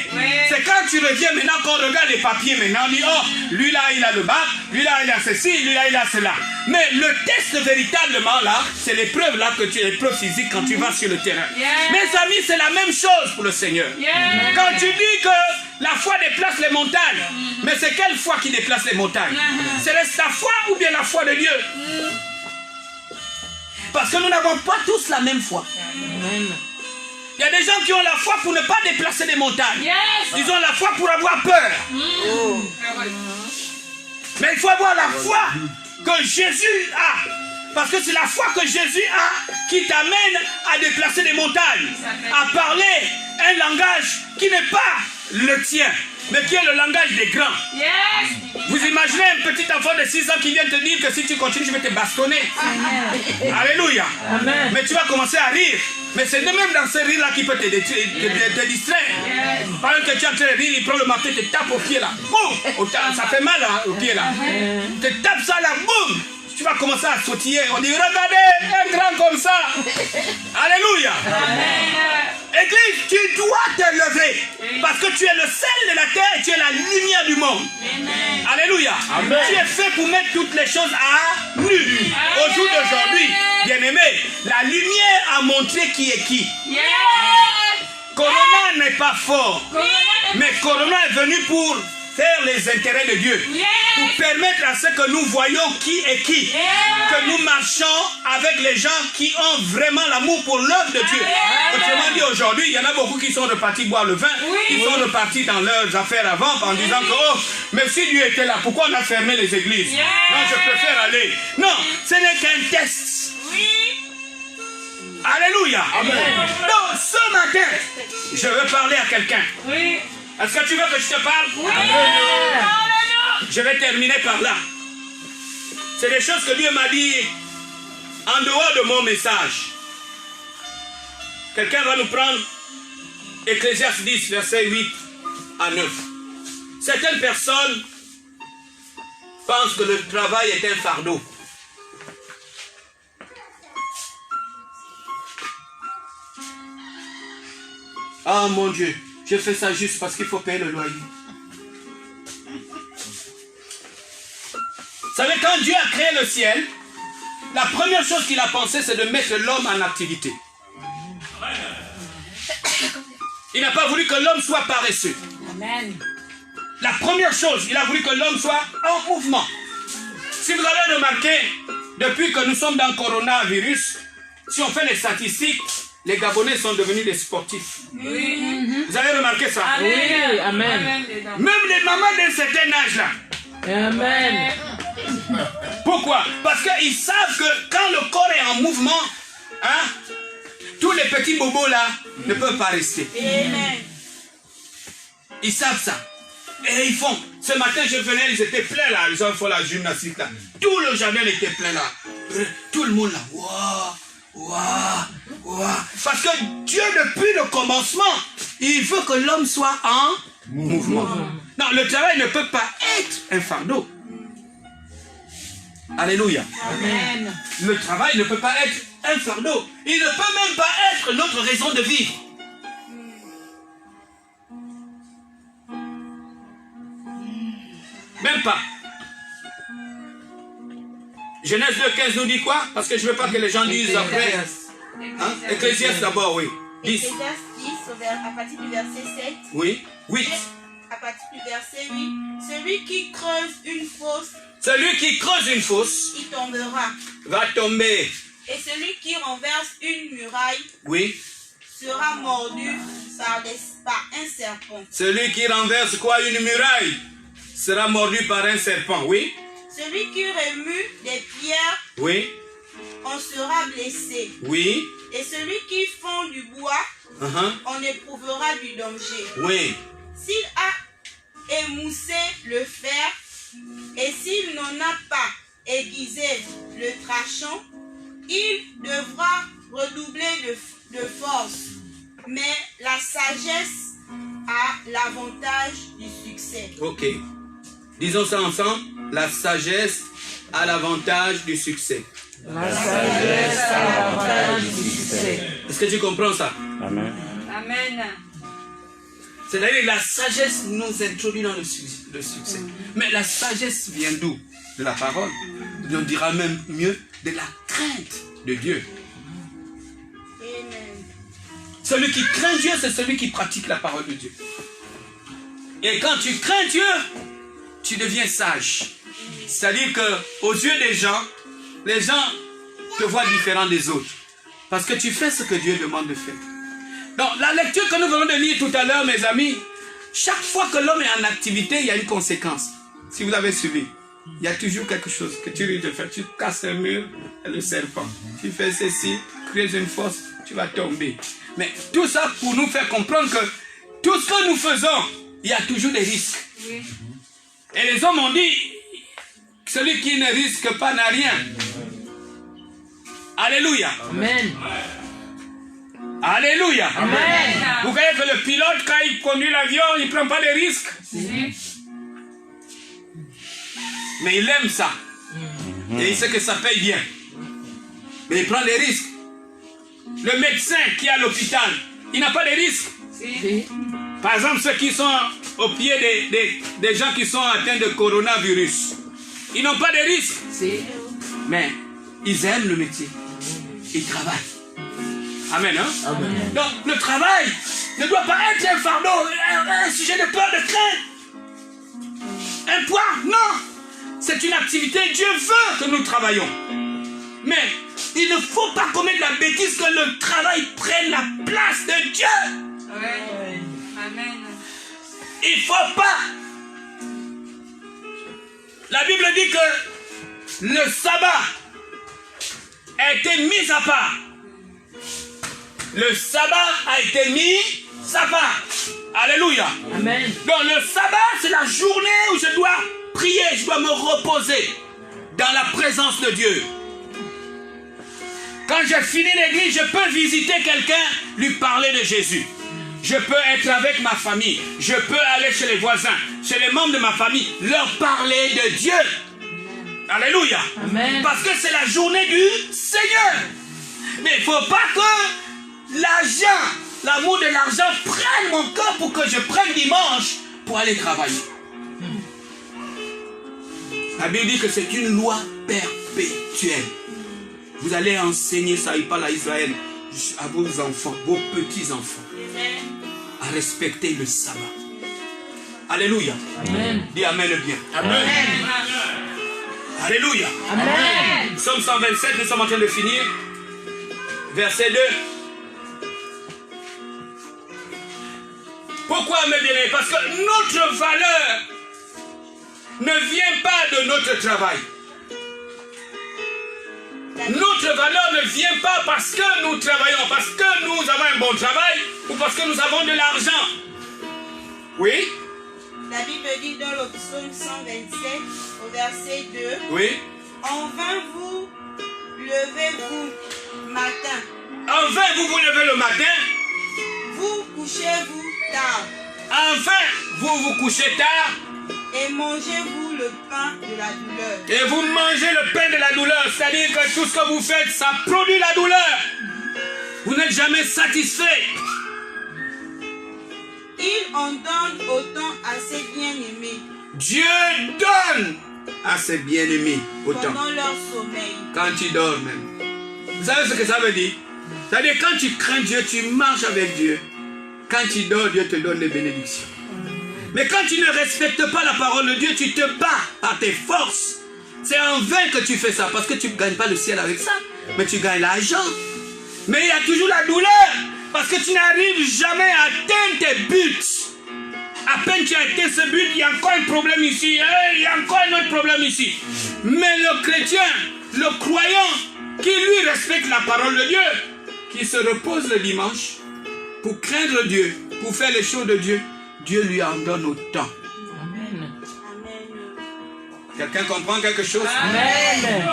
S1: C'est quand tu reviens maintenant qu'on regarde les papiers maintenant, on dit, oh, lui là, il a le bac, lui là, il a ceci, lui là, il a cela. Mais le test véritablement là, c'est l'épreuve là que tu es, l'épreuve physique quand tu vas sur le terrain. Mes amis, c'est la même chose pour le Seigneur. Quand tu dis que la foi déplace les montagnes, mais c'est quelle foi qui déplace les montagnes? C'est ta foi ou bien la foi de Dieu? Parce que nous n'avons pas tous la même foi. Il y a des gens qui ont la foi pour ne pas déplacer des montagnes. Ils ont la foi pour avoir peur. Mais il faut avoir la foi que Jésus a. Parce que c'est la foi que Jésus a qui t'amène à déplacer des montagnes. À parler un langage qui n'est pas le tien, mais qui est le langage des grands. Vous imaginez un petit enfant de 6 ans qui vient te dire que si tu continues, je vais te bastonner. Alléluia. Mais tu vas commencer à rire. Mais c'est de même dans ce rire-là qui peut te distraire. Pendant que tu es en train de rire, il prend le marteau et te tape au pied là. Boum! Ça fait mal hein, au pied là. Il te tape ça là, boum! Tu vas commencer à sautiller. On dit, regardez, un grand comme ça. Alléluia. Église, tu dois te lever. Parce que tu es le sel de la terre et tu es la lumière du monde. Alléluia. Tu es fait pour mettre toutes les choses à nu. Au jour d'aujourd'hui, bien-aimé, la lumière a montré qui est qui. Corona n'est pas fort. Mais Corona est venu pour faire les intérêts de Dieu. Pour permettre à ce que nous voyons qui est qui. Que nous marchons avec les gens qui ont vraiment l'amour pour l'œuvre de Dieu. Autrement dit, aujourd'hui, il y en a beaucoup qui sont repartis boire le vin, qui sont repartis dans leurs affaires avant en disant que, oh, mais si Dieu était là, pourquoi on a fermé les églises? Non, je préfère aller. Non, ce n'est qu'un test. Alléluia. Donc, ce matin, je veux parler à quelqu'un. Est-ce que tu veux que je te parle? Je vais terminer par là. C'est des choses que Dieu m'a dit en dehors de mon message. Quelqu'un va nous prendre Ecclésiaste 10, verset 8 à 9. Certaines personnes pensent que le travail est un fardeau. Ah mon Dieu, je fais ça juste parce qu'il faut payer le loyer. Vous savez, quand Dieu a créé le ciel, la première chose qu'il a pensé, c'est de mettre l'homme en activité. Il n'a pas voulu que l'homme soit paresseux.
S5: Amen.
S1: La première chose, il a voulu que l'homme soit en mouvement. Si vous avez remarqué, depuis que nous sommes dans le coronavirus, si on fait les statistiques, les Gabonais sont devenus des sportifs.
S3: Oui.
S1: Vous avez remarqué ça?
S5: Oui, amen.
S1: Même les mamans d'un certain âge là.
S5: Amen.
S1: Pourquoi? Parce qu'ils savent que quand le corps est en mouvement, hein, tous les petits bobos là ne peuvent pas rester.
S3: Amen.
S1: Ils savent ça. Et ils font. Ce matin, je venais, ils étaient pleins là. Les gens font la gymnastique là. Tout le jardin était plein là. Tout le monde là. Waouh, waouh, waouh. Parce que Dieu, depuis le commencement, il veut que l'homme soit en mouvement. Non, le travail ne peut pas être un fardeau. Alléluia.
S5: Amen.
S1: Le travail ne peut pas être un fardeau. Il ne peut même pas être notre raison de vivre. Même pas. Genèse 2,15 nous dit quoi? Parce que je ne veux pas que les gens disent après. Hein? Ecclésiaste d'abord, oui. 10.
S3: Ecclésiaste 10, à partir du verset 7.
S1: Oui. 8.
S3: À partir du verset 8. Celui qui creuse une fosse,
S1: Celui qui creuse une fosse
S3: il tombera.
S1: va tomber.
S3: Et celui qui renverse une muraille
S1: Oui.
S3: sera mordu par un serpent.
S1: Celui qui renverse quoi? Une muraille sera mordu par un serpent. Oui.
S3: Celui qui remue des pierres,
S1: Oui.
S3: on sera blessé.
S1: Oui.
S3: Et celui qui fond du bois, on éprouvera du danger.
S1: Oui.
S3: S'il a émoussé le fer, et s'il n'en a pas aiguisé le tranchant, il devra redoubler de force. Mais la sagesse a l'avantage du succès.
S1: Ok. Disons ça ensemble. La sagesse a l'avantage du succès.
S5: La sagesse a l'avantage du succès.
S1: Est-ce que tu comprends ça?
S2: Amen.
S3: Amen.
S1: C'est-à-dire la sagesse nous introduit dans le succès. Mais la sagesse vient d'où? De la parole. On dira même mieux de la crainte de Dieu.
S3: Amen.
S1: Celui qui craint Dieu, c'est celui qui pratique la parole de Dieu. Et quand tu crains Dieu, tu deviens sage. C'est-à-dire qu'aux yeux des gens, les gens te voient différent des autres. Parce que tu fais ce que Dieu demande de faire. Donc, la lecture que nous venons de lire tout à l'heure, mes amis, chaque fois que l'homme est en activité, il y a une conséquence. Si vous avez suivi, il y a toujours quelque chose que tu risques de faire. Tu casses un mur, le serpent. Tu fais ceci, creuses une fosse, tu vas tomber. Mais tout ça pour nous faire comprendre que tout ce que nous faisons, il y a toujours des risques.
S3: Oui.
S1: Et les hommes ont dit, celui qui ne risque pas n'a rien. Alléluia.
S5: Amen.
S1: Alléluia.
S5: Amen.
S1: Vous voyez que le pilote, quand il conduit l'avion, il ne prend pas de risques. Mais il aime ça. Et il sait que ça paye bien. Mais il prend des risques. Le médecin qui est à l'hôpital, il n'a pas de risques.
S5: Si.
S1: Par exemple, ceux qui sont au pied des gens qui sont atteints de coronavirus, ils n'ont pas de risques.
S5: Si.
S1: Mais ils aiment le métier. Ils travaillent. Amen, hein?
S4: Amen.
S1: Donc, le travail ne doit pas être un fardeau, un sujet de peur, de crainte. Un poids, non. C'est une activité. Dieu veut que nous travaillons. Mais il ne faut pas commettre la bêtise que le travail prenne la place de Dieu.
S3: Ouais. Amen.
S1: Il ne faut pas. La Bible dit que le sabbat a été mis à part. Le sabbat a été mis à part. Alléluia.
S5: Amen.
S1: Donc le sabbat, c'est la journée où je dois prier, je dois me reposer. dans la présence de Dieu. Quand j'ai fini l'église, je peux visiter quelqu'un, lui parler de Jésus. Je peux être avec ma famille. Je peux aller chez les voisins, chez les membres de ma famille, leur parler de Dieu. Alléluia.
S5: Amen.
S1: Parce que c'est la journée du Seigneur. Mais il ne faut pas que l'argent, l'amour de l'argent prenne mon cœur pour que je prenne dimanche pour aller travailler. La Bible dit que c'est une loi perpétuelle. Vous allez enseigner ça, il parle à Israël, à vos enfants, vos petits-enfants, à respecter le sabbat. Alléluia.
S5: Amen.
S1: Dis Amen bien.
S4: Amen.
S1: Alléluia.
S5: Amen.
S1: Psaume 127, nous sommes en train de finir. Verset 2. Pourquoi, mes bien-aimés? Parce que notre valeur ne vient pas de notre travail. Notre valeur ne vient pas parce que nous travaillons, parce que nous avons un bon travail ou parce que nous avons de l'argent. Oui?
S3: La Bible dit dans le psaume 127, au verset 2,
S1: Oui?
S3: en vain vous levez-vous matin,
S1: En vain vous vous levez le matin,
S3: vous couchez-vous tard,
S1: enfin vous vous couchez tard
S3: et mangez-vous le pain de la douleur.
S1: et vous mangez le pain de la douleur. C'est-à-dire que tout ce que vous faites, ça produit la douleur. Vous n'êtes jamais satisfait.
S3: Il en donne autant à ses bien-aimés
S1: Dieu donne à ses bien-aimés autant.
S3: pendant leur sommeil.
S1: Quand tu dors même. Vous savez ce que ça veut dire? C'est-à-dire quand tu crains Dieu, tu marches avec Dieu. Quand tu dors, Dieu te donne les bénédictions. Mais quand tu ne respectes pas la parole de Dieu, tu te bats à tes forces. C'est en vain que tu fais ça, parce que tu ne gagnes pas le ciel avec ça. Mais tu gagnes l'argent. Mais il y a toujours la douleur, parce que tu n'arrives jamais à atteindre tes buts. À peine tu as atteint ce but, il y a encore un problème ici. Il y a encore un autre problème ici. Mais le chrétien, le croyant, qui lui respecte la parole de Dieu, qui se repose le dimanche pour craindre Dieu, pour faire les choses de Dieu, Dieu lui en donne autant.
S5: Amen.
S3: Amen.
S1: Quelqu'un comprend quelque chose?
S5: Amen.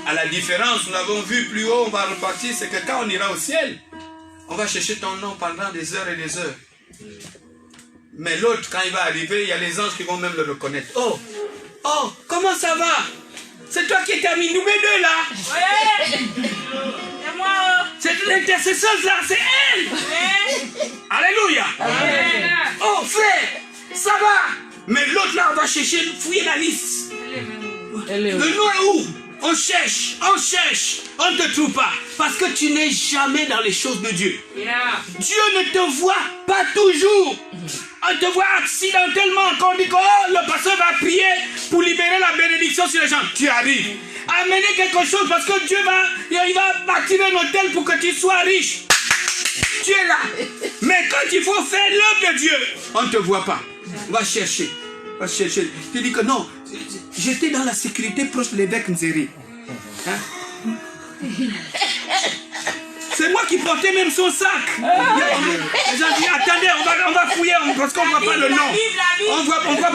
S1: À la différence, nous avons vu plus haut, on va repartir, c'est que quand on ira au ciel, on va chercher ton nom pendant des heures et des heures. Mais l'autre, quand il va arriver, il y a les anges qui vont même le reconnaître. Oh, oh, comment ça va? C'est toi qui es à numéro 2 là?
S3: Ouais. C'est moi.
S1: C'est l'intercesseuse là, c'est elle!
S3: Ouais.
S1: Alléluia!
S3: Amen.
S1: Oh frère, ça va! Mais l'autre là, on va chercher, fouiller la liste.
S5: Elle est
S1: Le nom est où? On cherche, on ne te trouve pas. Parce que tu n'es jamais dans les choses de Dieu. Dieu ne te voit pas toujours. On te voit accidentellement quand on dit que oh, le pasteur va prier pour libérer la bénédiction sur les gens. Tu arrives. Amener quelque chose parce que Dieu il va bâtir un hôtel pour que tu sois riche. Tu es là. Mais quand il faut faire l'œuvre de Dieu, on ne te voit pas. On va chercher. On va chercher. Tu dis que non, j'étais dans la sécurité proche de l'évêque Nzeri. Hein? C'est moi qui portais même son sac. Les gens disent, attendez, on va fouiller parce qu'on ne voit pas le nom. On ne voit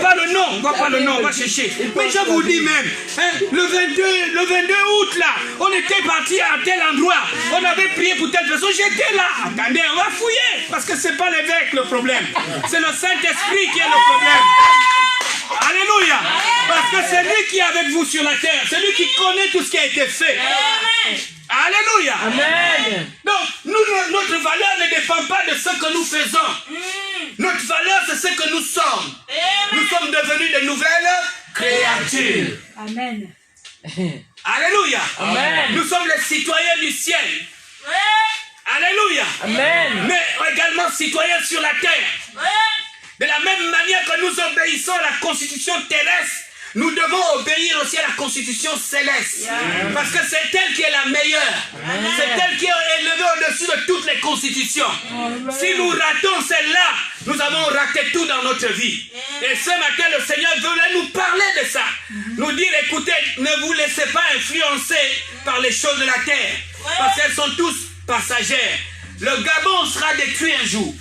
S1: pas le nom, on va chercher. Mais je vous dis même, hein, le 22 août là, on était parti à tel endroit. On avait prié pour telle personne, j'étais là. Attendez, on va fouiller. Parce que ce n'est pas l'évêque le problème. C'est le Saint-Esprit qui est le problème. Alléluia. Parce que c'est lui qui est avec vous sur la terre. C'est lui qui connaît tout ce qui a été fait. Alléluia.
S5: Amen.
S1: Donc, notre valeur ne dépend pas de ce que nous faisons. Notre valeur, c'est ce que nous sommes. Nous sommes devenus de nouvelles créatures.
S6: Amen.
S1: Alléluia.
S5: Amen.
S1: Nous sommes les citoyens du ciel. Alléluia.
S5: Amen.
S1: Mais également citoyens sur la terre. De la même manière que nous obéissons à la constitution terrestre, nous devons obéir aussi à la constitution céleste. Parce que c'est elle qui est la meilleure. C'est elle qui est élevée au-dessus de toutes les constitutions. Si nous ratons celle-là, nous avons raté tout dans notre vie. Et ce matin, le Seigneur voulait nous parler de ça. Nous dire, écoutez, ne vous laissez pas influencer par les choses de la terre. Parce qu'elles sont tous passagères. Le Gabon sera détruit un jour.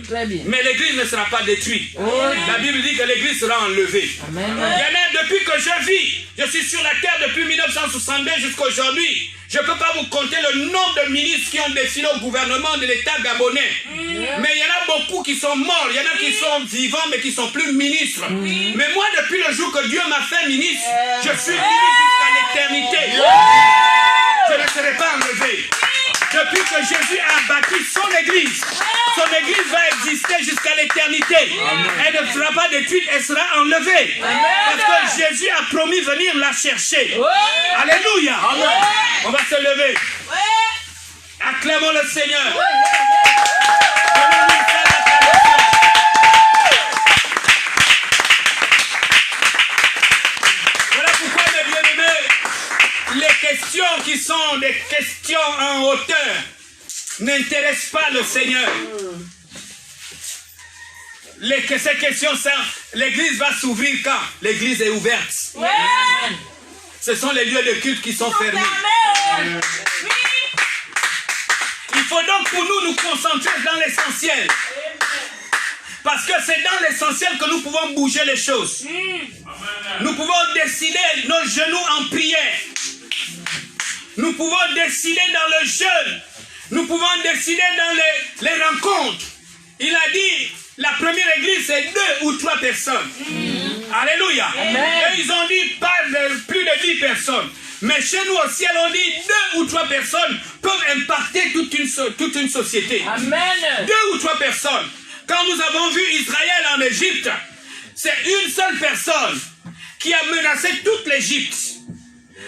S5: Très bien.
S1: Mais l'église ne sera pas détruite.
S5: Oh.
S1: La Bible dit que l'église sera enlevée.
S5: Amen.
S1: Il y en a depuis que je vis. Je suis sur la terre depuis 1962 jusqu'à aujourd'hui. Je ne peux pas vous compter le nombre de ministres qui ont défilé au gouvernement de l'État gabonais. Mais il y en a beaucoup qui sont morts. Il y en a qui sont vivants mais qui ne sont plus ministres. Mais moi, depuis le jour que Dieu m'a fait ministre, je suis venu jusqu'à l'éternité. Je ne serai pas enlevé. Depuis que Jésus a bâti son église va exister jusqu'à l'éternité. Elle ne sera pas détruite, elle sera enlevée. Parce que Jésus a promis venir la chercher. Alléluia. On va se lever. Acclamons le Seigneur. Donnons-lui ça, l'acclamation. Voilà pourquoi, mes bien-aimés, les questions qui sont des questions en hauteur n'intéressent pas le Seigneur. Ces questions, l'église va s'ouvrir quand? L'église est ouverte. Ce sont les lieux de culte qui sont fermés. Il faut donc pour nous concentrer dans l'essentiel. Parce que c'est dans l'essentiel que nous pouvons bouger les choses. Nous pouvons décider nos genoux en prière. Nous pouvons décider dans le jeûne. Nous pouvons décider dans les rencontres. Il a dit, la première église, c'est 2 ou 3 personnes. Alléluia. Et ils ont dit, pas plus de 10 personnes. Mais chez nous au ciel, on dit 2 ou 3 personnes peuvent impacter toute une société. Amen. 2 ou 3 personnes. Quand nous avons vu Israël en Égypte, c'est une seule personne qui a menacé toute l'Égypte,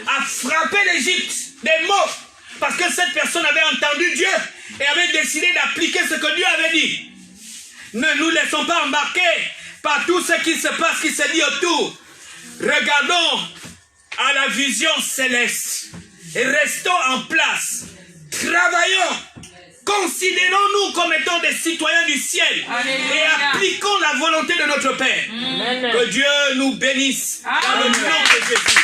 S1: a frappé l'Égypte des mots, parce que cette personne avait entendu Dieu et avait décidé d'appliquer ce que Dieu avait dit. Ne nous laissons pas embarquer par tout ce qui se passe, qui se dit autour. Regardons à la vision céleste et restons en place. Travaillons. Considérons-nous comme étant des citoyens du ciel. Alléluia. Et appliquons la volonté de notre Père. Amen. Que Dieu nous bénisse. Dans le nom de Jésus.